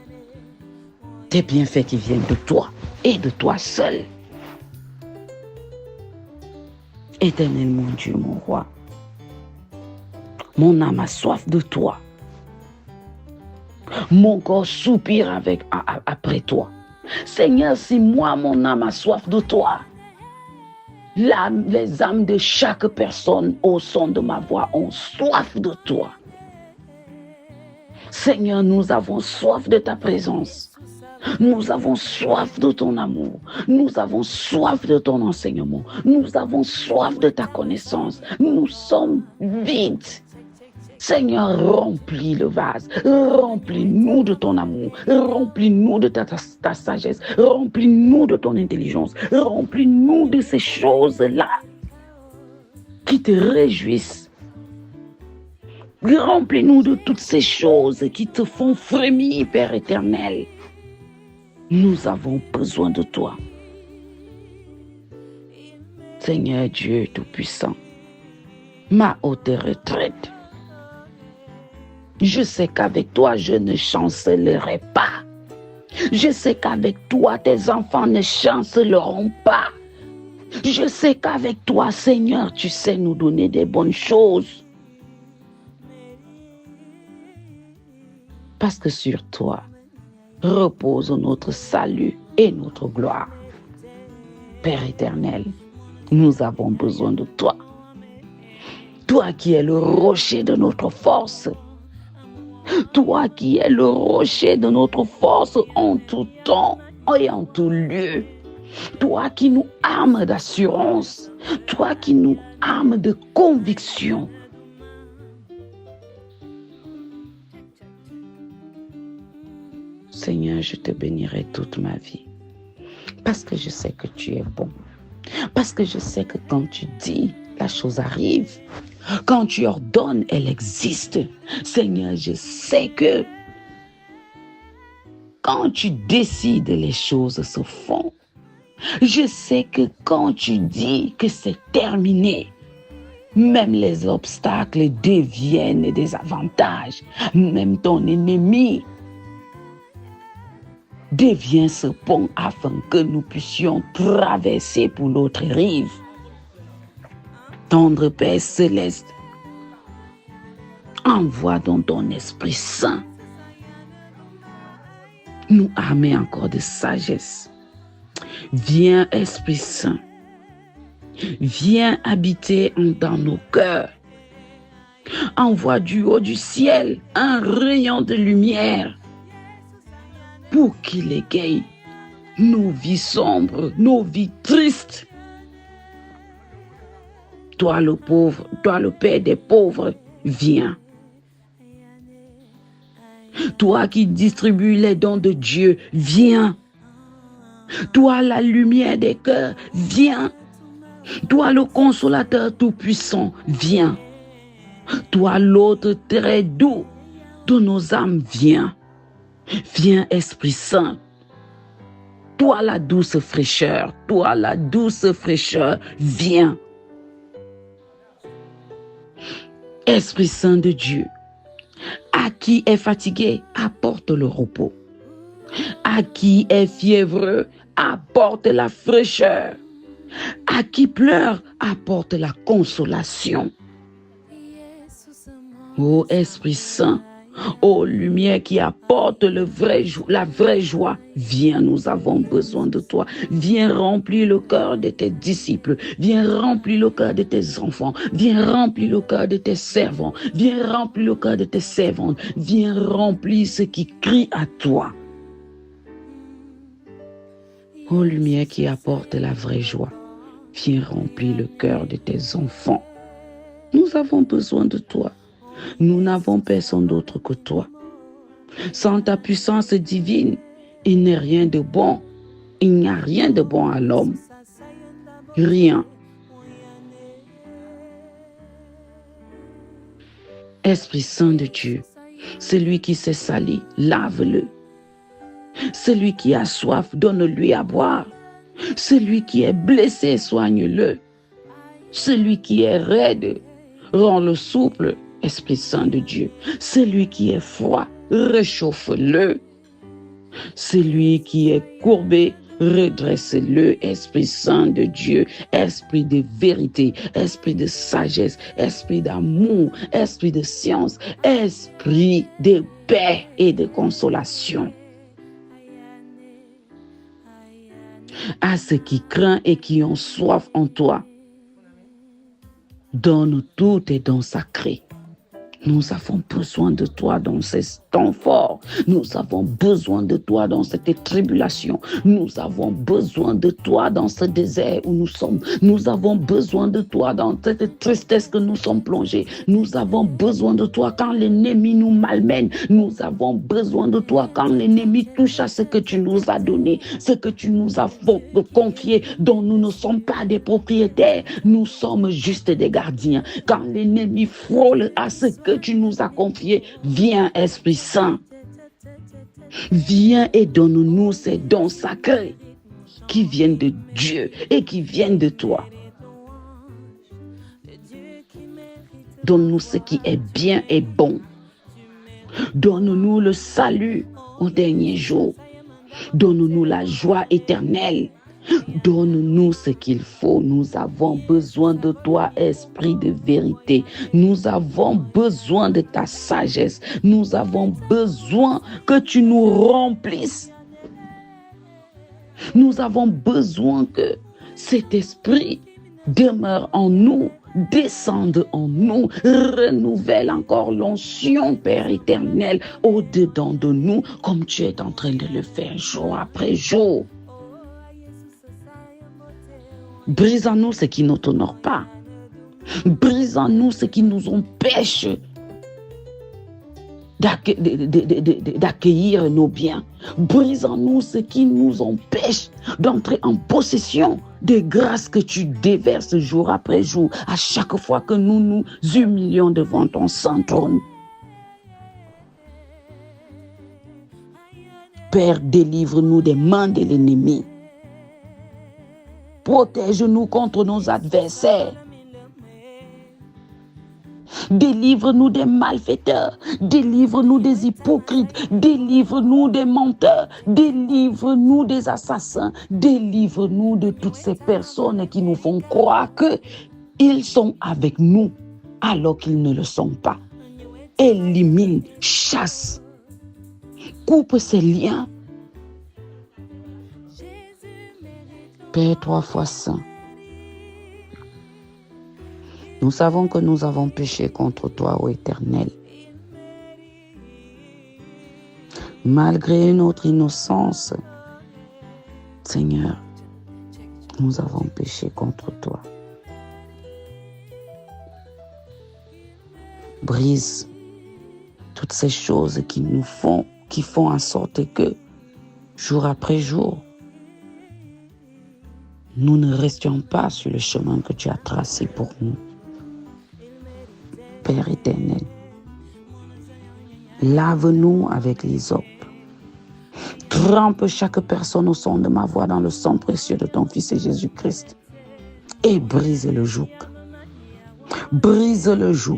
des bienfaits qui viennent de toi et de toi seul. Éternel mon Dieu, mon roi, mon âme a soif de toi. Mon corps soupire après toi. Seigneur, si moi, mon âme a soif de toi, les âmes de chaque personne au son de ma voix ont soif de toi. Seigneur, nous avons soif de ta présence. Nous avons soif de ton amour. Nous avons soif de ton enseignement. Nous avons soif de ta connaissance. Nous sommes vides. Seigneur, remplis le vase. Remplis-nous de ton amour. Remplis-nous de ta sagesse. Remplis-nous de ton intelligence. Remplis-nous de ces choses-là qui te réjouissent. Remplis-nous de toutes ces choses qui te font frémir, Père éternel. Nous avons besoin de toi. Seigneur Dieu Tout-Puissant, ma haute retraite. Je sais qu'avec toi, je ne chancellerai pas. Je sais qu'avec toi, tes enfants ne chancelleront pas. Je sais qu'avec toi, Seigneur, tu sais nous donner des bonnes choses. Parce que sur toi repose notre salut et notre gloire. Père éternel, nous avons besoin de toi. Toi qui es le rocher de notre force. Toi qui es le rocher de notre force en tout temps et en tout lieu. Toi qui nous armes d'assurance. Toi qui nous armes de conviction. Seigneur, je te bénirai toute ma vie. Parce que je sais que tu es bon. Parce que je sais que quand tu dis, la chose arrive. Quand tu ordonnes, elle existe. Seigneur, je sais que quand tu décides, les choses se font. Je sais que quand tu dis que c'est terminé, même les obstacles deviennent des avantages. Même ton ennemi devient ce pont afin que nous puissions traverser pour l'autre rive. Tendre Père céleste, envoie donc ton Esprit Saint nous armer encore de sagesse. Viens Esprit Saint, viens habiter dans nos cœurs. Envoie du haut du ciel un rayon de lumière pour qu'il égaye nos vies sombres, nos vies tristes. Toi le pauvre, toi le Père des pauvres, viens. Toi qui distribues les dons de Dieu, viens. Toi la lumière des cœurs, viens. Toi le consolateur tout-puissant, viens. Toi l'autre très doux de nos âmes, viens. Viens Esprit Saint. Toi la douce fraîcheur, viens. Esprit Saint de Dieu, à qui est fatigué, apporte le repos. À qui est fiévreux, apporte la fraîcheur. À qui pleure, apporte la consolation. Ô Esprit Saint, ô lumière qui apporte la vraie joie, viens, nous avons besoin de toi. Viens remplir le cœur de tes disciples. Viens remplir le cœur de tes enfants. Viens remplir le cœur de tes servants. Viens remplir le cœur de tes servantes. Viens remplir ceux qui crient à toi. Ô lumière qui apporte la vraie joie, viens remplir le cœur de tes enfants. Nous avons besoin de toi. Nous n'avons personne d'autre que toi. Sans ta puissance divine, il n'est rien de bon. Il n'y a rien de bon à l'homme. Rien. Esprit Saint de Dieu, celui qui s'est sali, lave-le. Celui qui a soif, donne-lui à boire. Celui qui est blessé, soigne-le. Celui qui est raide, rends-le souple, Esprit Saint de Dieu. Celui qui est froid, réchauffe-le. Celui qui est courbé, redresse-le, Esprit Saint de Dieu, Esprit de vérité, Esprit de sagesse, Esprit d'amour, Esprit de science, Esprit de paix et de consolation. À ceux qui craignent et qui ont soif en toi, donne tous tes dons sacrés. Nous avons besoin de toi dans ces temps forts. Nous avons besoin de toi dans cette tribulation. Nous avons besoin de toi dans ce désert où nous sommes. Nous avons besoin de toi dans cette tristesse que nous sommes plongés. Nous avons besoin de toi quand l'ennemi nous malmène. Nous avons besoin de toi quand l'ennemi touche à ce que tu nous as donné, ce que tu nous as confié, dont nous ne sommes pas des propriétaires. Nous sommes juste des gardiens. Quand l'ennemi frôle à ce que tu nous as confié, viens Esprit Saint, viens et donne-nous ces dons sacrés qui viennent de Dieu et qui viennent de toi. Donne-nous ce qui est bien et bon. Donne-nous le salut au dernier jour. Donne-nous la joie éternelle. Donne-nous ce qu'il faut. Nous avons besoin de toi, Esprit de vérité. Nous avons besoin de ta sagesse. Nous avons besoin que tu nous remplisses. Nous avons besoin que cet esprit demeure en nous, descende en nous, renouvelle encore l'onction, Père éternel, au-dedans de nous, comme tu es en train de le faire jour après jour. Brise en nous ce qui ne t'honore pas. Brise en nous ce qui nous empêche d'accueillir nos biens. Brise en nous ce qui nous empêche d'entrer en possession des grâces que tu déverses jour après jour, à chaque fois que nous nous humilions devant ton saint trône. Père, délivre-nous des mains de l'ennemi. Protège-nous contre nos adversaires. Délivre-nous des malfaiteurs. Délivre-nous des hypocrites. Délivre-nous des menteurs. Délivre-nous des assassins. Délivre-nous de toutes ces personnes qui nous font croire qu'ils sont avec nous alors qu'ils ne le sont pas. Élimine, chasse, coupe ces liens. Père 3 fois saint, nous savons que nous avons péché contre toi, ô Éternel. Malgré notre innocence, Seigneur, nous avons péché contre toi. Brise toutes ces choses qui font en sorte que, jour après jour, nous ne restions pas sur le chemin que tu as tracé pour nous. Père éternel, lave-nous avec l'hysope. Trempe chaque personne au son de ma voix dans le sang précieux de ton Fils Jésus-Christ et brise le joug. Brise le joug.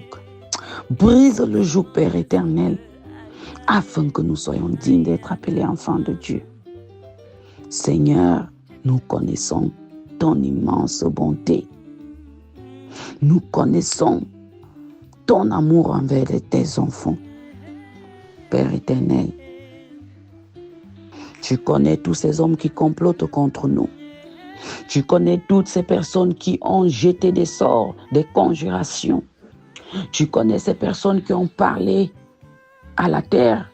Brise le joug, Père éternel, afin que nous soyons dignes d'être appelés enfants de Dieu. Seigneur, nous connaissons ton immense bonté. Nous connaissons ton amour envers tes enfants. Père éternel, tu connais tous ces hommes qui complotent contre nous. Tu connais toutes ces personnes qui ont jeté des sorts, des conjurations. Tu connais ces personnes qui ont parlé à la terre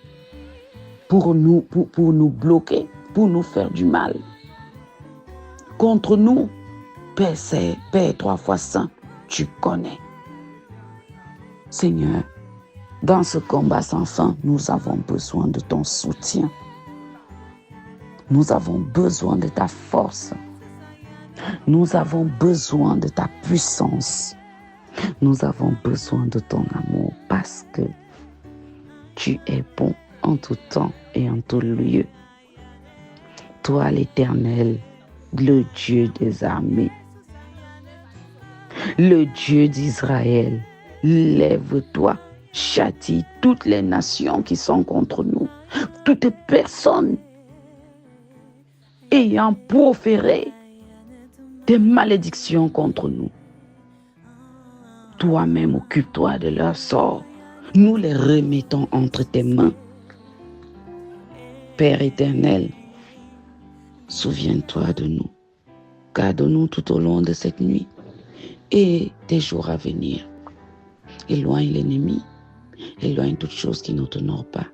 pour nous bloquer, pour nous faire du mal. Contre nous, Père 3 fois saint, tu connais. Seigneur, dans ce combat sans fin, nous avons besoin de ton soutien. Nous avons besoin de ta force. Nous avons besoin de ta puissance. Nous avons besoin de ton amour. parce que tu es bon en tout temps et en tout lieu. Toi, l'Éternel, le Dieu des armées, le Dieu d'Israël, lève-toi, châtie toutes les nations qui sont contre nous, toutes personnes ayant proféré des malédictions contre nous. Toi-même, occupe-toi de leur sort. Nous les remettons entre tes mains. Père éternel, souviens-toi de nous. Garde-nous tout au long de cette nuit et des jours à venir. Éloigne l'ennemi, éloigne toutes choses qui ne t'honorent pas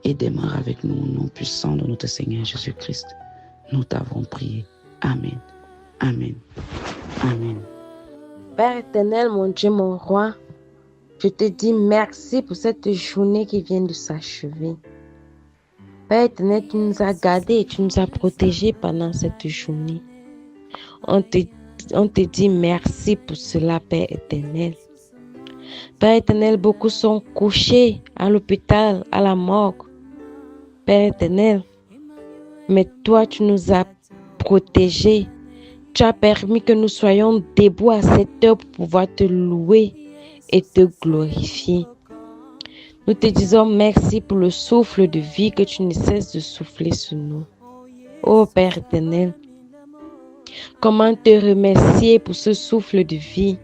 et démarre avec nous au nom puissant de notre Seigneur Jésus-Christ. Nous t'avons prié. Amen. Amen. Amen. Père éternel, mon Dieu, mon roi, je te dis merci pour cette journée qui vient de s'achever. Père éternel, tu nous as gardés et tu nous as protégés pendant cette journée. On te dit merci pour cela, Père éternel. Père éternel, beaucoup sont couchés à l'hôpital, à la morgue. Père éternel, mais toi, tu nous as protégés. Tu as permis que nous soyons debout à cette heure pour pouvoir te louer et te glorifier. Nous te disons merci pour le souffle de vie que tu ne cesses de souffler sur nous. Ô Père éternel, comment te remercier pour ce souffle de vie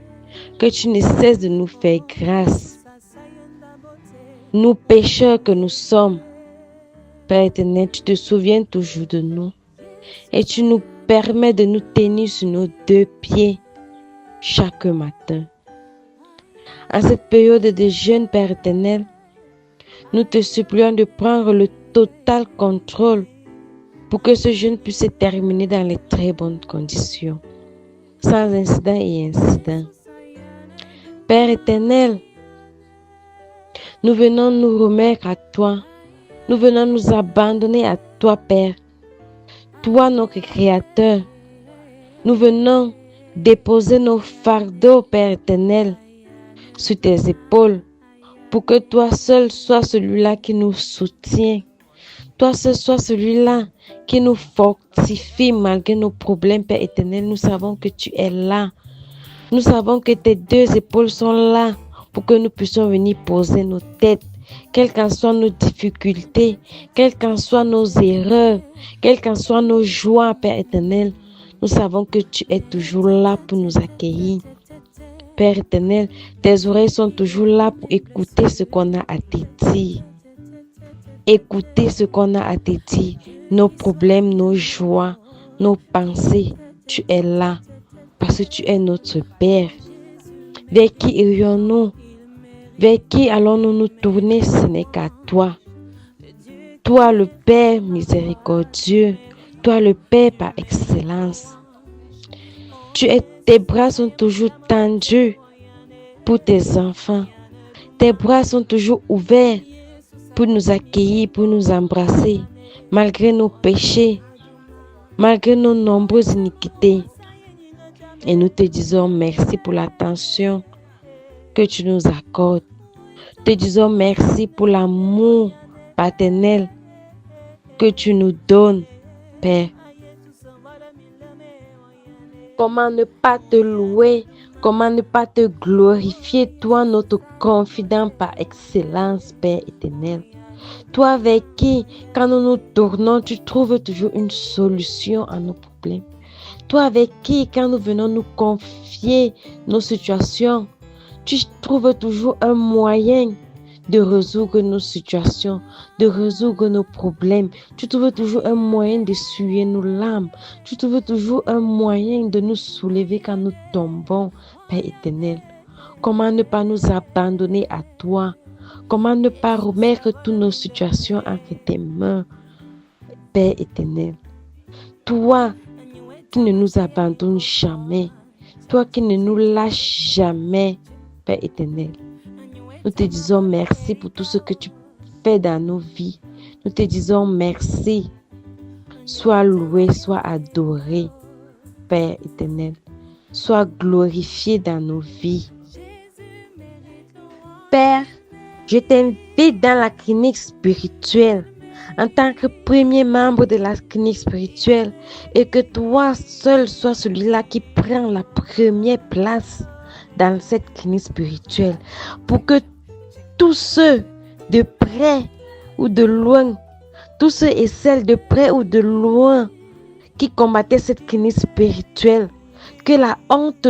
que tu ne cesses de nous faire grâce. Nous pécheurs que nous sommes, Père éternel, tu te souviens toujours de nous et tu nous permets de nous tenir sur nos deux pieds chaque matin. En cette période de jeûne, Père éternel, nous te supplions de prendre le total contrôle pour que ce jeûne puisse se terminer dans les très bonnes conditions, sans incident et incident. Père éternel, nous venons nous remettre à toi. Nous venons nous abandonner à toi, Père. Toi, notre Créateur. Nous venons déposer nos fardeaux, Père éternel, sur tes épaules, pour que toi seul sois celui-là qui nous soutient. Toi seul sois celui-là qui nous fortifie malgré nos problèmes, Père éternel. Nous savons que tu es là. Nous savons que tes deux épaules sont là pour que nous puissions venir poser nos têtes. Quelles qu'en soient nos difficultés, quelles qu'en soient nos erreurs, quelles qu'en soient nos joies, Père éternel, nous savons que tu es toujours là pour nous accueillir. Père éternel, tes oreilles sont toujours là pour écouter ce qu'on a à te dire. Écouter ce qu'on a à te dire, nos problèmes, nos joies, nos pensées, tu es là parce que tu es notre Père. Vers qui irions-nous? Vers qui allons-nous nous tourner? Ce n'est qu'à toi. Toi le Père miséricordieux, toi le Père par excellence. Tes bras sont toujours tendus pour tes enfants. Tes bras sont toujours ouverts pour nous accueillir, pour nous embrasser, malgré nos péchés, malgré nos nombreuses iniquités. Et nous te disons merci pour l'attention que tu nous accordes. Te disons merci pour l'amour paternel que tu nous donnes, Père. Comment ne pas te louer, comment ne pas te glorifier, toi notre confident par excellence, Père éternel. Toi avec qui, quand nous nous tournons, tu trouves toujours une solution à nos problèmes. Toi avec qui, quand nous venons nous confier nos situations, tu trouves toujours un moyen de résoudre nos situations, de résoudre nos problèmes. Tu trouves toujours un moyen d'essuyer nos larmes. Tu trouves toujours un moyen de nous soulever quand nous tombons, Père éternel. Comment ne pas nous abandonner à toi? Comment ne pas remettre toutes nos situations entre tes mains, Père éternel? Toi qui ne nous abandonne jamais, toi qui ne nous lâches jamais, Père éternel. Nous te disons merci pour tout ce que tu fais dans nos vies. Nous te disons merci. Sois loué, sois adoré, Père éternel. Sois glorifié dans nos vies. Père, Je t'invite dans la clinique spirituelle en tant que premier membre de la clinique spirituelle et que toi seul sois celui-là qui prend la première place dans cette clinique spirituelle pour que tous ceux de près ou de loin, tous ceux et celles de près ou de loin qui combattaient cette clinique spirituelle, que la honte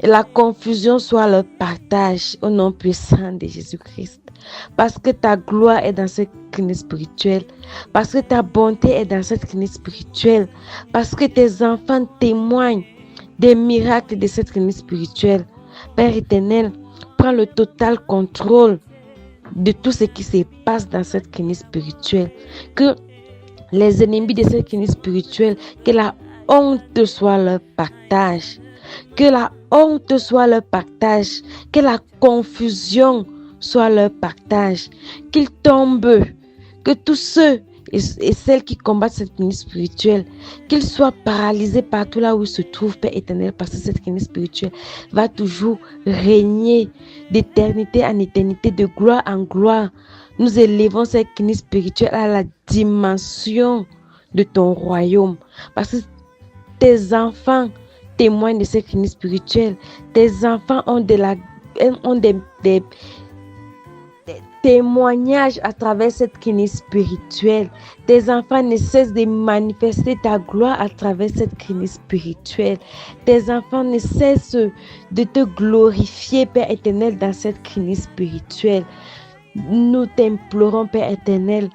et la confusion soient leur partage au nom puissant de Jésus-Christ. Parce que ta gloire est dans cette clinique spirituelle. Parce que ta bonté est dans cette clinique spirituelle. Parce que tes enfants témoignent des miracles de cette clinique spirituelle. Père éternel, prends le total contrôle de tout ce qui se passe dans cette clinique spirituelle. Que les ennemis de cette clinique spirituelle, que la honte soit leur partage. Que la honte soit leur partage. Que la confusion soit leur partage. Qu'ils tombent. Que tous ceux et celles qui combattent cette clinique spirituelle, qu'ils soient paralysés partout là où ils se trouvent, Père éternel, parce que cette clinique spirituelle va toujours régner d'éternité en éternité, de gloire en gloire. Nous élevons cette clinique spirituelle à la dimension de ton royaume, parce que tes enfants témoignent de cette clinique spirituelle. Tes enfants ont des témoignages à travers cette clinique spirituelle. Tes enfants ne cessent de manifester ta gloire à travers cette clinique spirituelle. Tes enfants ne cessent de te glorifier, Père éternel, dans cette clinique spirituelle. Nous t'implorons, Père éternel,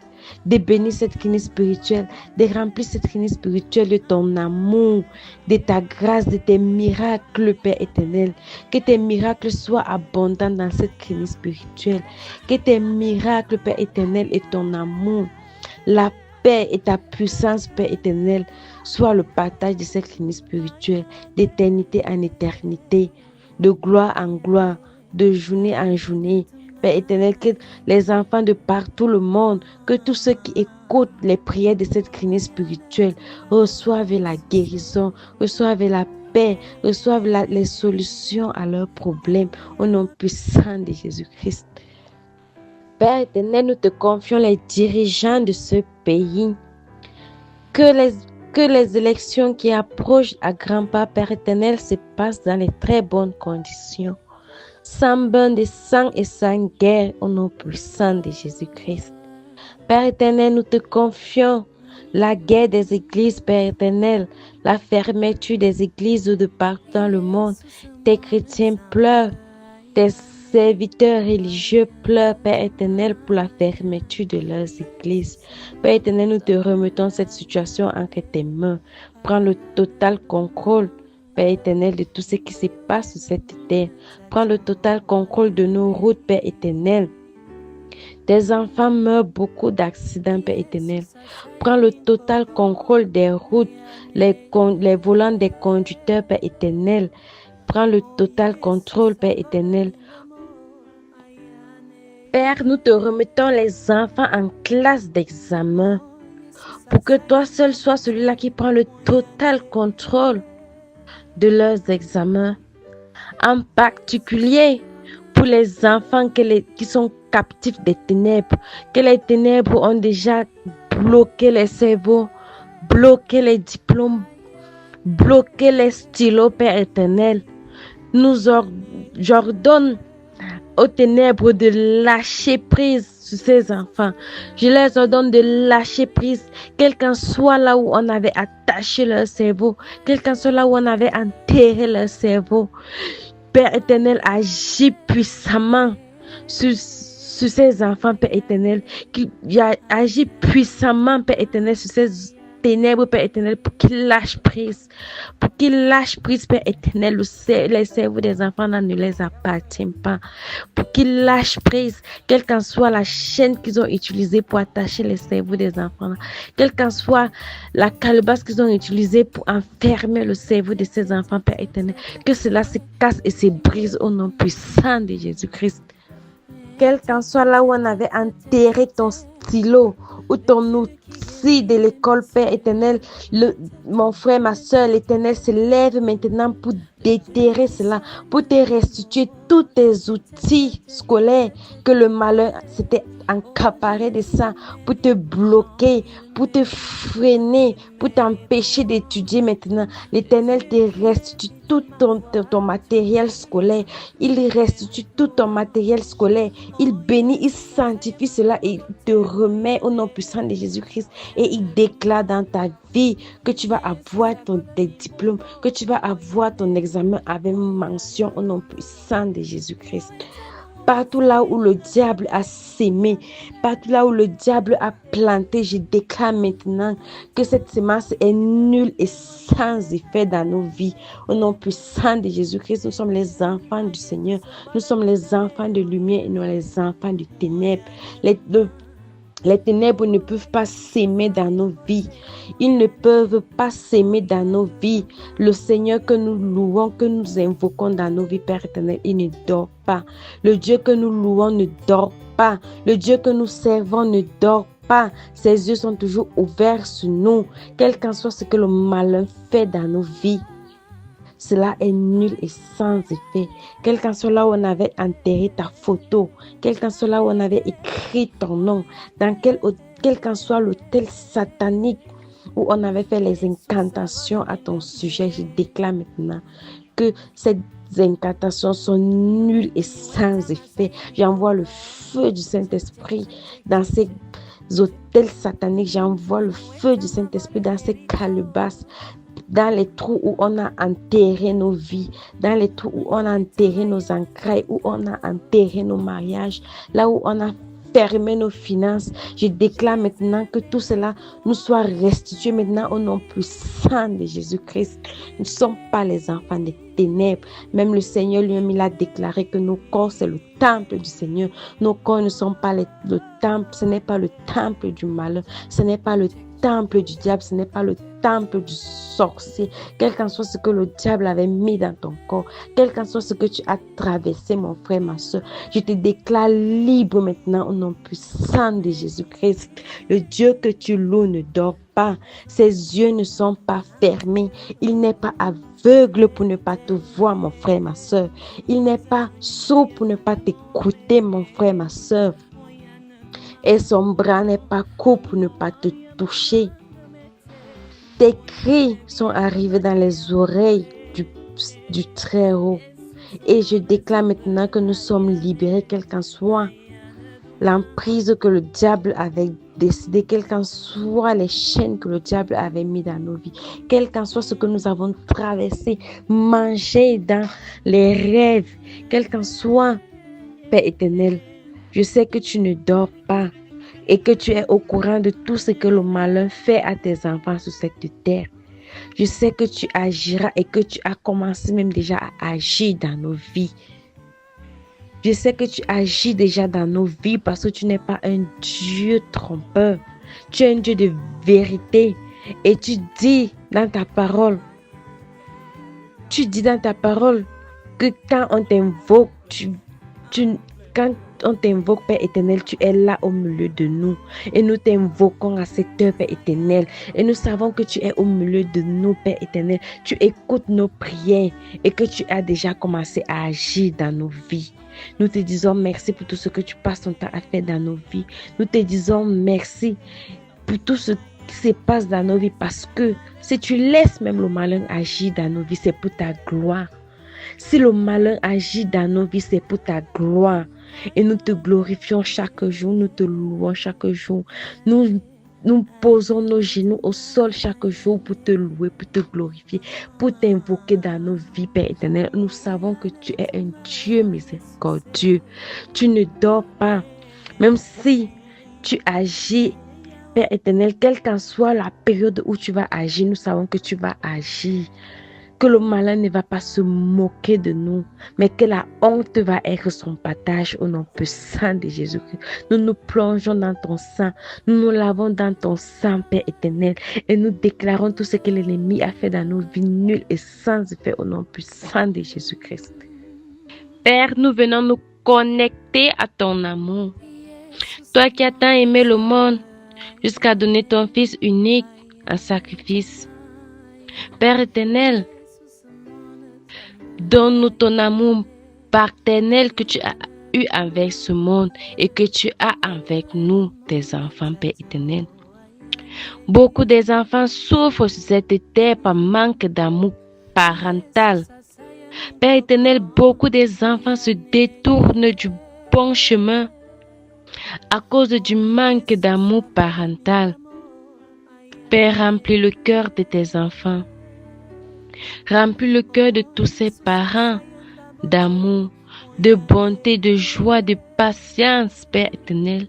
de bénir cette clinique spirituelle, de remplir cette clinique spirituelle de ton amour, de ta grâce, de tes miracles, Père éternel. Que tes miracles soient abondants dans cette clinique spirituelle. Que tes miracles, Père éternel, et ton amour, la paix et ta puissance, Père éternel, soient le partage de cette clinique spirituelle, d'éternité en éternité, de gloire en gloire, de journée en journée. Père éternel, que les enfants de partout le monde, que tous ceux qui écoutent les prières de cette clinique spirituelle reçoivent la guérison, reçoivent la paix, reçoivent les solutions à leurs problèmes au nom puissant de Jésus-Christ. Père éternel, nous te confions les dirigeants de ce pays. Que les élections qui approchent à grands pas, Père éternel, se passent dans les très bonnes conditions. Sans bain de sang et sans guerre au nom puissant de Jésus-Christ. Père éternel, nous te confions la guerre des églises, Père éternel, la fermeture des églises de partout dans le monde. Tes chrétiens pleurent, tes serviteurs religieux pleurent, Père éternel, pour la fermeture de leurs églises. Père éternel, nous te remettons cette situation entre tes mains. Prends le total contrôle, Père éternel, de tout ce qui se passe sur cette terre. Prends le total contrôle de nos routes, Père éternel. Tes enfants meurent beaucoup d'accidents, Père éternel. Prends le total contrôle des routes, les volants des conducteurs, Père éternel. Prends le total contrôle, Père éternel. Père, nous te remettons les enfants en classe d'examen pour que toi seul sois celui-là qui prend le total contrôle de leurs examens, en particulier pour les enfants qui sont captifs des ténèbres, que les ténèbres ont déjà bloqué les cerveaux, bloqué les diplômes, bloqué les stylos, Père éternel. J'ordonne aux ténèbres de lâcher prise sur ces enfants. Je les ordonne de lâcher prise, quel qu'en soit là où on avait attaché leur cerveau, quel qu'en soit là où on avait enterré leur cerveau. Père éternel, agis puissamment sur ces enfants, Père éternel. Agis puissamment, Père éternel, sur ces ténèbres, Père éternel, pour qu'ils lâchent prise. Pour qu'ils lâchent prise, Père éternel. Les cerveaux des enfants là ne les appartiennent pas. Pour qu'ils lâchent prise, quelle qu'en soit la chaîne qu'ils ont utilisée pour attacher les cerveaux des enfants là, quelle qu'en soit la calebasse qu'ils ont utilisée pour enfermer le cerveau de ces enfants, Père éternel, que cela se casse et se brise au nom puissant de Jésus-Christ. Quel qu'en soit là où on avait enterré ton stylo ou ton outil sorti de l'école, Père éternel, mon frère, ma soeur, l'Éternel se lève maintenant pour déterrer cela, pour te restituer tous tes outils scolaires que le malheur s'était accaparé de ça, pour te bloquer, pour te freiner, pour t'empêcher d'étudier maintenant. L'Éternel te restitue tout ton matériel scolaire. Il restitue tout ton matériel scolaire. Il bénit, il sanctifie cela et il te remet au nom puissant de Jésus-Christ. Et il déclare dans ta vie que tu vas avoir tes diplômes, que tu vas avoir ton examen avec mention au nom puissant de Jésus-Christ. Partout là où le diable a sémé, partout là où le diable a planté, je déclare maintenant que cette semence est nulle et sans effet dans nos vies. Au nom puissant de Jésus-Christ, nous sommes les enfants du Seigneur. Nous sommes les enfants de lumière et non les enfants de ténèbres. Les ténèbres ne peuvent pas s'aimer dans nos vies. Ils ne peuvent pas s'aimer dans nos vies. Le Seigneur que nous louons, que nous invoquons dans nos vies, Père éternel, il ne dort pas. Le Dieu que nous louons ne dort pas. Le Dieu que nous servons ne dort pas. Ses yeux sont toujours ouverts sur nous. Quel qu'en soit ce que le malin fait dans nos vies, cela est nul et sans effet. Quel qu'en soit là où on avait enterré ta photo, quel qu'en soit là où on avait écrit ton nom, dans quel qu'en soit l'autel satanique où on avait fait les incantations à ton sujet, je déclare maintenant que ces incantations sont nulles et sans effet. J'envoie le feu du Saint-Esprit dans ces hôtels sataniques. J'envoie le feu du Saint-Esprit dans ces calebasses, dans les trous où on a enterré nos vies, dans les trous où on a enterré nos entrailles, où on a enterré nos mariages, là où on a fermé nos finances. Je déclare maintenant que tout cela nous soit restitué maintenant au nom puissant de Jésus-Christ. Nous ne sommes pas les enfants des ténèbres. Même le Seigneur lui-même, il a déclaré que nos corps, c'est le temple du Seigneur. Nos corps ne sont pas le temple, ce n'est pas le temple du malheur, ce n'est pas le temple du diable, ce n'est pas le temple du sorcier. Quel qu'en soit ce que le diable avait mis dans ton corps, quel qu'en soit ce que tu as traversé, mon frère, ma soeur, je te déclare libre maintenant au nom puissant de Jésus-Christ. Le Dieu que tu loues ne dort pas. Ses yeux ne sont pas fermés. Il n'est pas aveugle pour ne pas te voir, mon frère, ma soeur. Il n'est pas sourd pour ne pas t'écouter, mon frère, ma soeur. Et son bras n'est pas court pour ne pas te toucher. Tes cris sont arrivés dans les oreilles du Très-Haut. Et je déclare maintenant que nous sommes libérés, quel qu'en soit l'emprise que le diable avait décidé, quelles qu'en soient les chaînes que le diable avait mis dans nos vies, quel qu'en soit ce que nous avons traversé, mangé dans les rêves, quel qu'en soit, Père éternel, je sais que tu ne dors pas et que tu es au courant de tout ce que le malin fait à tes enfants sur cette terre. Je sais que tu agiras et que tu as commencé même déjà à agir dans nos vies. Je sais que tu agis déjà dans nos vies parce que tu n'es pas un Dieu trompeur. Tu es un Dieu de vérité. Et tu dis dans ta parole que quand on t'invoque, quand on t'invoque, Père éternel, tu es là au milieu de nous. Et nous t'invoquons à cette heure, Père éternel. Et nous savons que tu es au milieu de nous, Père éternel. Tu écoutes nos prières et que tu as déjà commencé à agir dans nos vies. Nous te disons merci pour tout ce que tu passes ton temps à faire dans nos vies. Nous te disons merci pour tout ce qui se passe dans nos vies parce que si tu laisses même le malin agir dans nos vies, c'est pour ta gloire. Si le malin agit dans nos vies, c'est pour ta gloire. Et nous te glorifions chaque jour, nous te louons chaque jour. Nous posons nos genoux au sol chaque jour pour te louer, pour te glorifier, pour t'invoquer dans nos vies, Père éternel. Nous savons que tu es un Dieu miséricordieux. Tu ne dors pas. Même si tu agis, Père éternel, quelle qu'en soit la période où tu vas agir, nous savons que tu vas agir. Que le malin ne va pas se moquer de nous, mais que la honte va être son partage au nom puissant de Jésus-Christ. Nous nous plongeons dans ton sang, nous nous lavons dans ton sang, Père éternel, et nous déclarons tout ce que l'ennemi a fait dans nos vies nul et sans effet au nom puissant de Jésus-Christ. Père, nous venons nous connecter à ton amour. Toi qui as tant aimé le monde, jusqu'à donner ton Fils unique en sacrifice. Père éternel, donne-nous ton amour paternel que tu as eu avec ce monde et que tu as avec nous, tes enfants, Père éternel. Beaucoup des enfants souffrent sur cette terre par manque d'amour parental. Père éternel, beaucoup des enfants se détournent du bon chemin à cause du manque d'amour parental. Père, remplis le cœur de tes enfants. Remplis le cœur de tous ces parents d'amour, de bonté, de joie, de patience, Père éternel,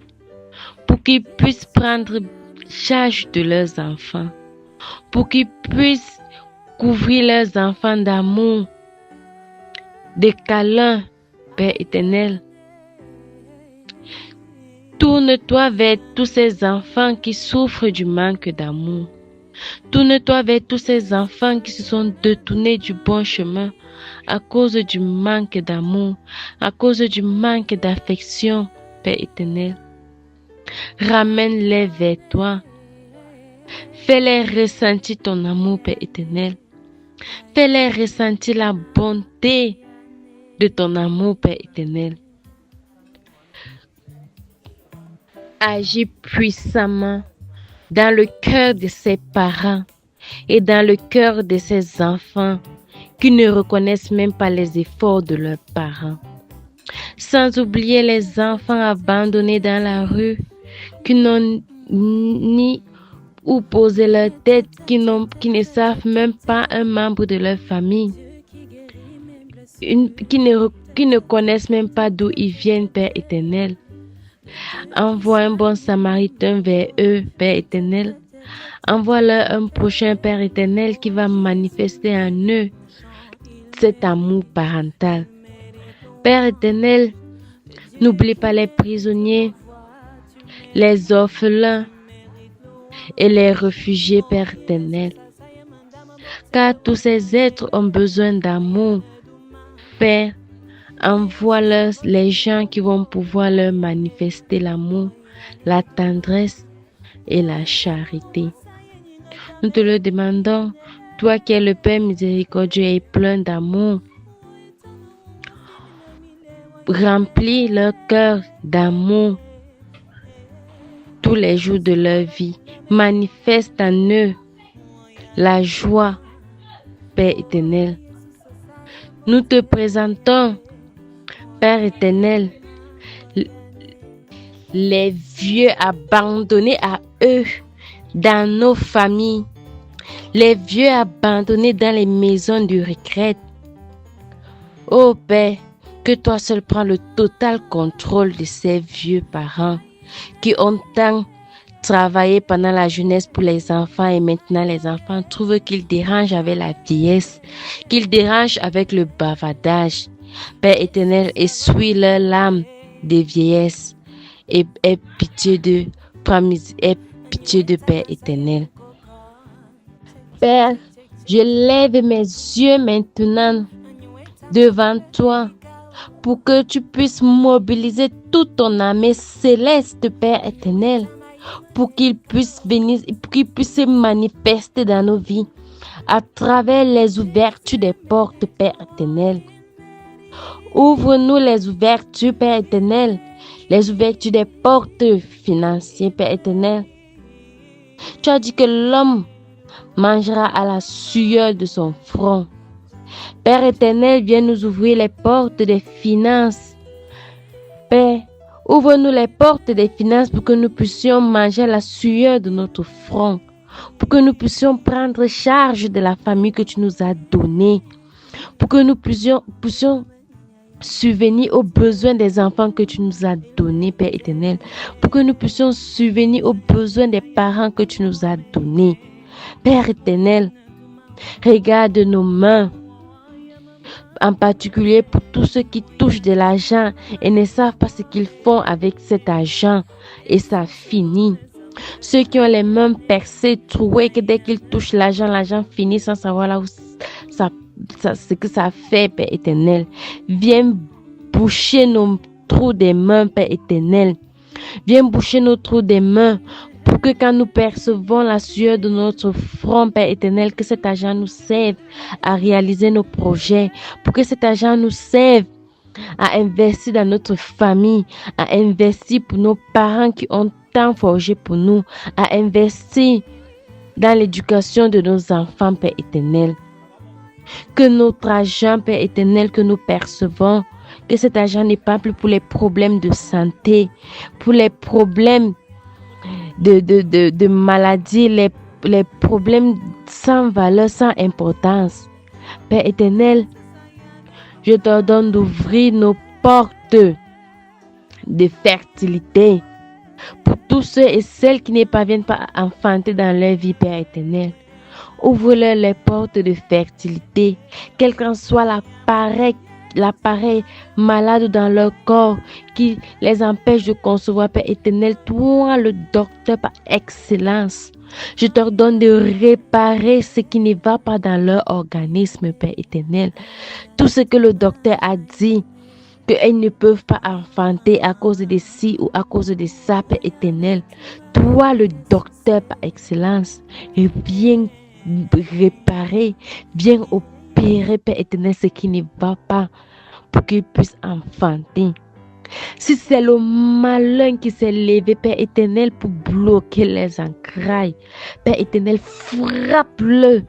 pour qu'ils puissent prendre charge de leurs enfants, pour qu'ils puissent couvrir leurs enfants d'amour, de câlins, Père éternel. Tourne-toi vers tous ces enfants qui souffrent du manque d'amour. Tourne-toi vers tous ces enfants qui se sont détournés du bon chemin à cause du manque d'amour, à cause du manque d'affection, Père éternel. Ramène-les vers toi. Fais-les ressentir ton amour, Père éternel. Fais-les ressentir la bonté de ton amour, Père éternel. Agis puissamment dans le cœur de ses parents et dans le cœur de ses enfants qui ne reconnaissent même pas les efforts de leurs parents. Sans oublier les enfants abandonnés dans la rue qui n'ont ni où poser leur tête, qui ne savent même pas un membre de leur famille, qui ne connaissent même pas d'où ils viennent, Père éternel. Envoie un bon samaritain vers eux, Père éternel. Envoie-leur un prochain Père éternel qui va manifester en eux cet amour parental. Père éternel, n'oublie pas les prisonniers, les orphelins et les réfugiés, Père éternel. Car tous ces êtres ont besoin d'amour. Père, envoie-leur les gens qui vont pouvoir leur manifester l'amour, la tendresse et la charité. Nous te le demandons, toi qui es le Père miséricordieux et plein d'amour. Remplis leur cœur d'amour tous les jours de leur vie. Manifeste en eux la joie, Père éternel. Nous te présentons, Père éternel, les vieux abandonnés à eux dans nos familles, les vieux abandonnés dans les maisons de retraite. Ô Père, que toi seul prends le total contrôle de ces vieux parents qui ont tant travaillé pendant la jeunesse pour les enfants et maintenant les enfants trouvent qu'ils dérangent avec la vieillesse, qu'ils dérangent avec le bavardage. Père éternel, essuie leurs larmes de vieillesse et aie pitié d'eux, aie pitié de Père éternel. Père, je lève mes yeux maintenant devant toi pour que tu puisses mobiliser toute ton armée céleste, Père éternel, pour qu'il puisse venir, pour qu'il puisse se manifester dans nos vies à travers les ouvertures des portes, Père éternel. Ouvre-nous les ouvertures, Père éternel, les ouvertures des portes financières, Père éternel. Tu as dit que l'homme mangera à la sueur de son front. Père éternel, viens nous ouvrir les portes des finances. Père, ouvre-nous les portes des finances pour que nous puissions manger à la sueur de notre front, pour que nous puissions prendre charge de la famille que tu nous as donnée, pour que nous puissions subvenir aux besoins des enfants que tu nous as donnés, Père éternel, pour que nous puissions subvenir aux besoins des parents que tu nous as donnés. Père éternel, regarde nos mains, en particulier pour tous ceux qui touchent de l'argent et ne savent pas ce qu'ils font avec cet argent et ça finit. Ceux qui ont les mains percées, troués que dès qu'ils touchent l'argent, l'argent finit sans savoir là où ce que ça fait, Père éternel. Viens boucher nos trous des mains, Père éternel. Viens boucher nos trous des mains Pour que quand nous percevons la sueur de notre front, Père éternel, que cet argent nous serve à réaliser nos projets. Pour que cet argent nous serve à investir dans notre famille, à investir pour nos parents qui ont tant forgé pour nous, à investir dans l'éducation de nos enfants, Père éternel. Que notre argent, Père éternel, que nous percevons, que cet argent n'est pas plus pour les problèmes de santé, pour les problèmes de maladie, les problèmes sans valeur, sans importance. Père éternel, je t'ordonne d'ouvrir nos portes de fertilité pour tous ceux et celles qui ne parviennent pas à enfanter dans leur vie, Père éternel. Ouvre-leur les portes de fertilité, quel qu'en soit l'appareil malade dans leur corps qui les empêche de concevoir, Père éternel, toi le docteur par excellence. Je t'ordonne de réparer ce qui ne va pas dans leur organisme, Père éternel. Tout ce que le docteur a dit, qu'elles ne peuvent pas enfanter à cause de ci ou à cause de ça, Père éternel. Toi le docteur par excellence, et viens réparer, viens opérer, Père éternel, ce qui ne va pas pour qu'ils puissent enfanter. Si c'est le malin qui s'est levé, Père éternel, pour bloquer les entrailles, Père éternel, frappe-le.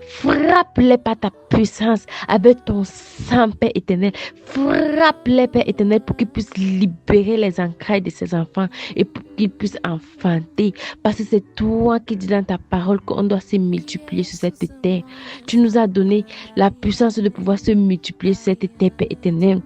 Frappe-les par ta puissance avec ton sang, Père éternel. Frappe-les, Père éternel, pour qu'ils puissent libérer les entrailles de ces enfants et pour qu'ils puissent enfanter. Parce que c'est toi qui dis dans ta parole qu'on doit se multiplier sur cette terre. Tu nous as donné la puissance de pouvoir se multiplier sur cette terre, Père éternel.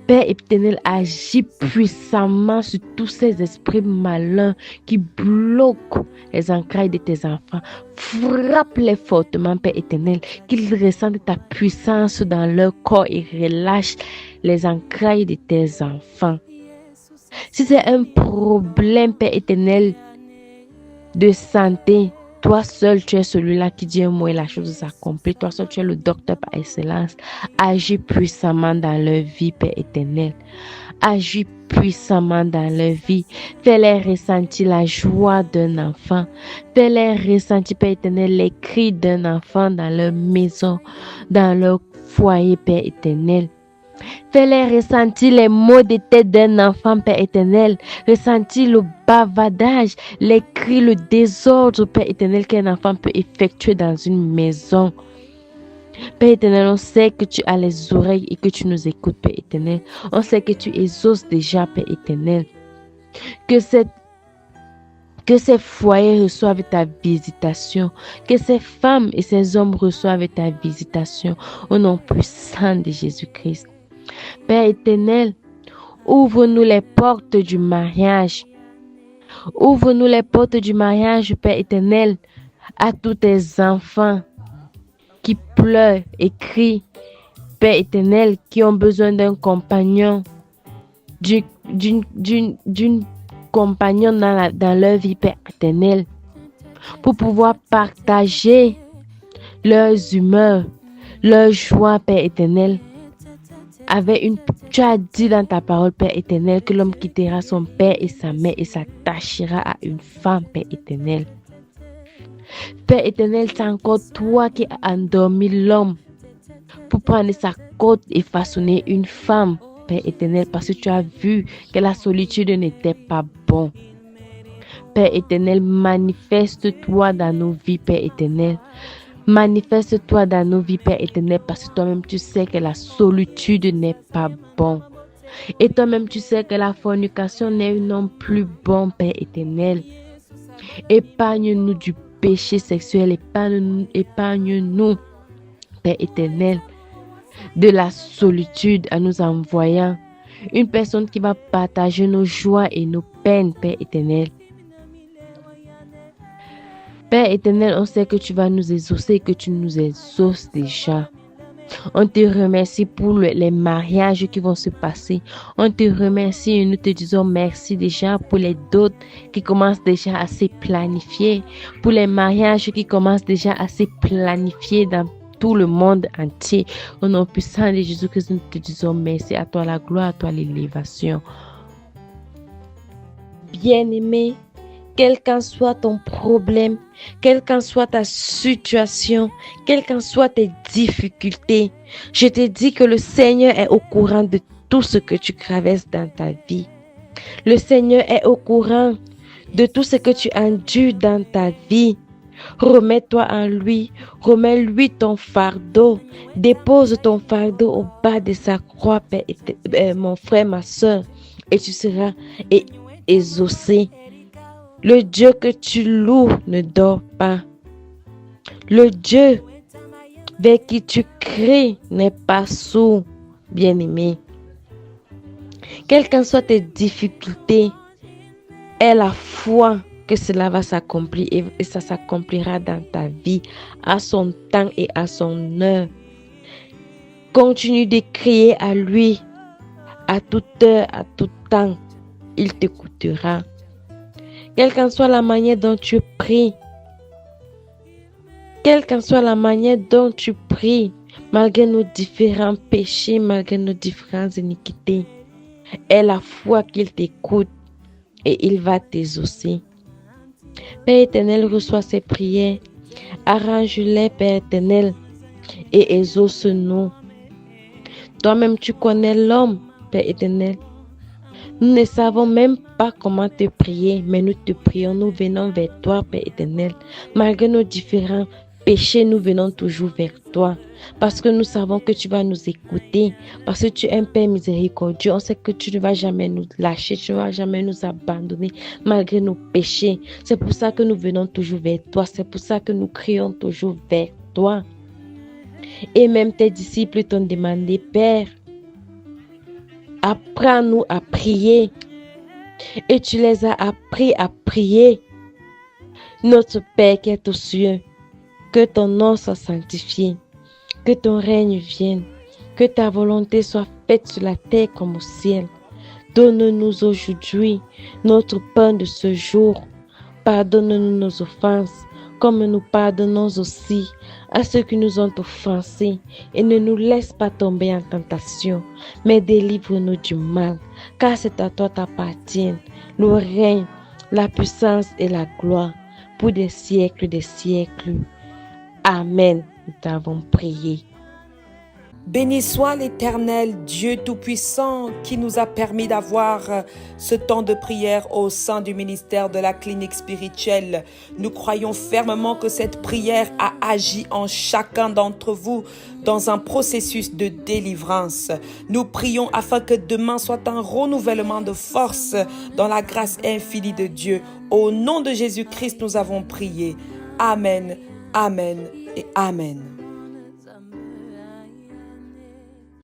Père éternel, agis puissamment sur tous ces esprits malins qui bloquent les entrailles de tes enfants. Frappe-les fortement, Père éternel, qu'ils ressentent ta puissance dans leur corps et relâchent les entrailles de tes enfants. Si c'est un problème, Père éternel, de santé, toi seul, tu es celui-là qui dit un mot et la chose s'accomplit. Toi seul, tu es le docteur par excellence. Agis puissamment dans leur vie, Père éternel. Agis puissamment dans leur vie. Fais-les ressentir la joie d'un enfant. Fais-les ressentir, Père éternel, les cris d'un enfant dans leur maison, dans leur foyer, Père éternel. Fais-les ressentir les maux de tête d'un enfant, Père éternel. Ressentir le bavardage, les cris, le désordre, Père éternel, qu'un enfant peut effectuer dans une maison. Père éternel, on sait que tu as les oreilles et que tu nous écoutes, Père éternel. On sait que tu exauces déjà, Père éternel. Que ces foyers reçoivent ta visitation. Que ces femmes et ces hommes reçoivent ta visitation. Au nom puissant de Jésus-Christ. Père éternel, ouvre-nous les portes du mariage. Ouvre-nous les portes du mariage, Père éternel, à tous tes enfants qui pleurent et crient, Père éternel, qui ont besoin d'un compagnon, d'une compagnon dans leur vie, Père éternel, pour pouvoir partager leurs humeurs, leurs joies, Père éternel. Tu as dit dans ta parole, Père éternel, que l'homme quittera son père et sa mère et s'attachera à une femme, Père éternel. Père éternel, c'est encore toi qui as endormi l'homme pour prendre sa côte et façonner une femme, Père éternel, parce que tu as vu que la solitude n'était pas bon. Père éternel, manifeste-toi dans nos vies, Père éternel. Manifeste-toi dans nos vies, Père éternel, parce que toi-même tu sais que la solitude n'est pas bon. Et toi-même tu sais que la fornication n'est non plus bon, Père éternel. Épargne-nous du péché sexuel, épargne-nous, Père éternel, de la solitude en nous envoyant une personne qui va partager nos joies et nos peines, Père éternel. Père éternel, on sait que tu vas nous exaucer et que tu nous exauces déjà. On te remercie pour les mariages qui vont se passer. On te remercie et nous te disons merci déjà pour les dots qui commencent déjà à se planifier. Pour les mariages qui commencent déjà à se planifier dans tout le monde entier. Au nom puissant de Jésus-Christ, nous te disons merci. À toi la gloire, à toi l'élévation. Bien-aimé, quel qu'en soit ton problème, quelle qu'en soit ta situation, quelles qu'en soient tes difficultés, je te dis que le Seigneur est au courant de tout ce que tu traverses dans ta vie. Le Seigneur est au courant de tout ce que tu endures dans ta vie. Remets-toi en lui, remets-lui ton fardeau, dépose ton fardeau au bas de sa croix, mon frère, ma soeur, et tu seras exaucé. Le Dieu que tu loues ne dort pas. Le Dieu vers qui tu cries n'est pas sourd, bien-aimé. Quelles qu'en soient tes difficultés, aie la foi que cela va s'accomplir et ça s'accomplira dans ta vie à son temps et à son heure. Continue de crier à lui à toute heure, à tout temps. Il t'écoutera. Quelle qu'en soit la manière dont tu pries, malgré nos différents péchés, malgré nos différentes iniquités, aie la foi qu'il t'écoute et il va t'exaucer. Père éternel, reçois ces prières, arrange-les, Père éternel, et exauce-nous. Toi-même, tu connais l'homme, Père éternel. Nous ne savons même pas comment te prier, mais nous te prions, nous venons vers toi, Père éternel. Malgré nos différents péchés, nous venons toujours vers toi. Parce que nous savons que tu vas nous écouter. Parce que tu es un Père miséricordieux. On sait que tu ne vas jamais nous lâcher. Tu ne vas jamais nous abandonner malgré nos péchés. C'est pour ça que nous venons toujours vers toi. C'est pour ça que nous crions toujours vers toi. Et même tes disciples t'ont demandé, Père, apprends-nous à prier. Et tu les as appris à prier. Notre Père qui est aux cieux, que ton nom soit sanctifié. Que ton règne vienne, que ta volonté soit faite sur la terre comme au ciel. Donne-nous aujourd'hui notre pain de ce jour. Pardonne-nous nos offenses, comme nous pardonnons aussi à ceux qui nous ont offensés. Et ne nous laisse pas tomber en tentation, mais délivre-nous du mal, car c'est à toi qu'appartiennent le règne, la puissance et la gloire, pour des siècles des siècles. Amen. Nous t'avons prié. Béni soit l'Éternel, Dieu Tout-Puissant, qui nous a permis d'avoir ce temps de prière au sein du ministère de la clinique spirituelle. Nous croyons fermement que cette prière a agi en chacun d'entre vous dans un processus de délivrance. Nous prions afin que demain soit un renouvellement de force dans la grâce infinie de Dieu. Au nom de Jésus-Christ, nous avons prié. Amen, amen et amen.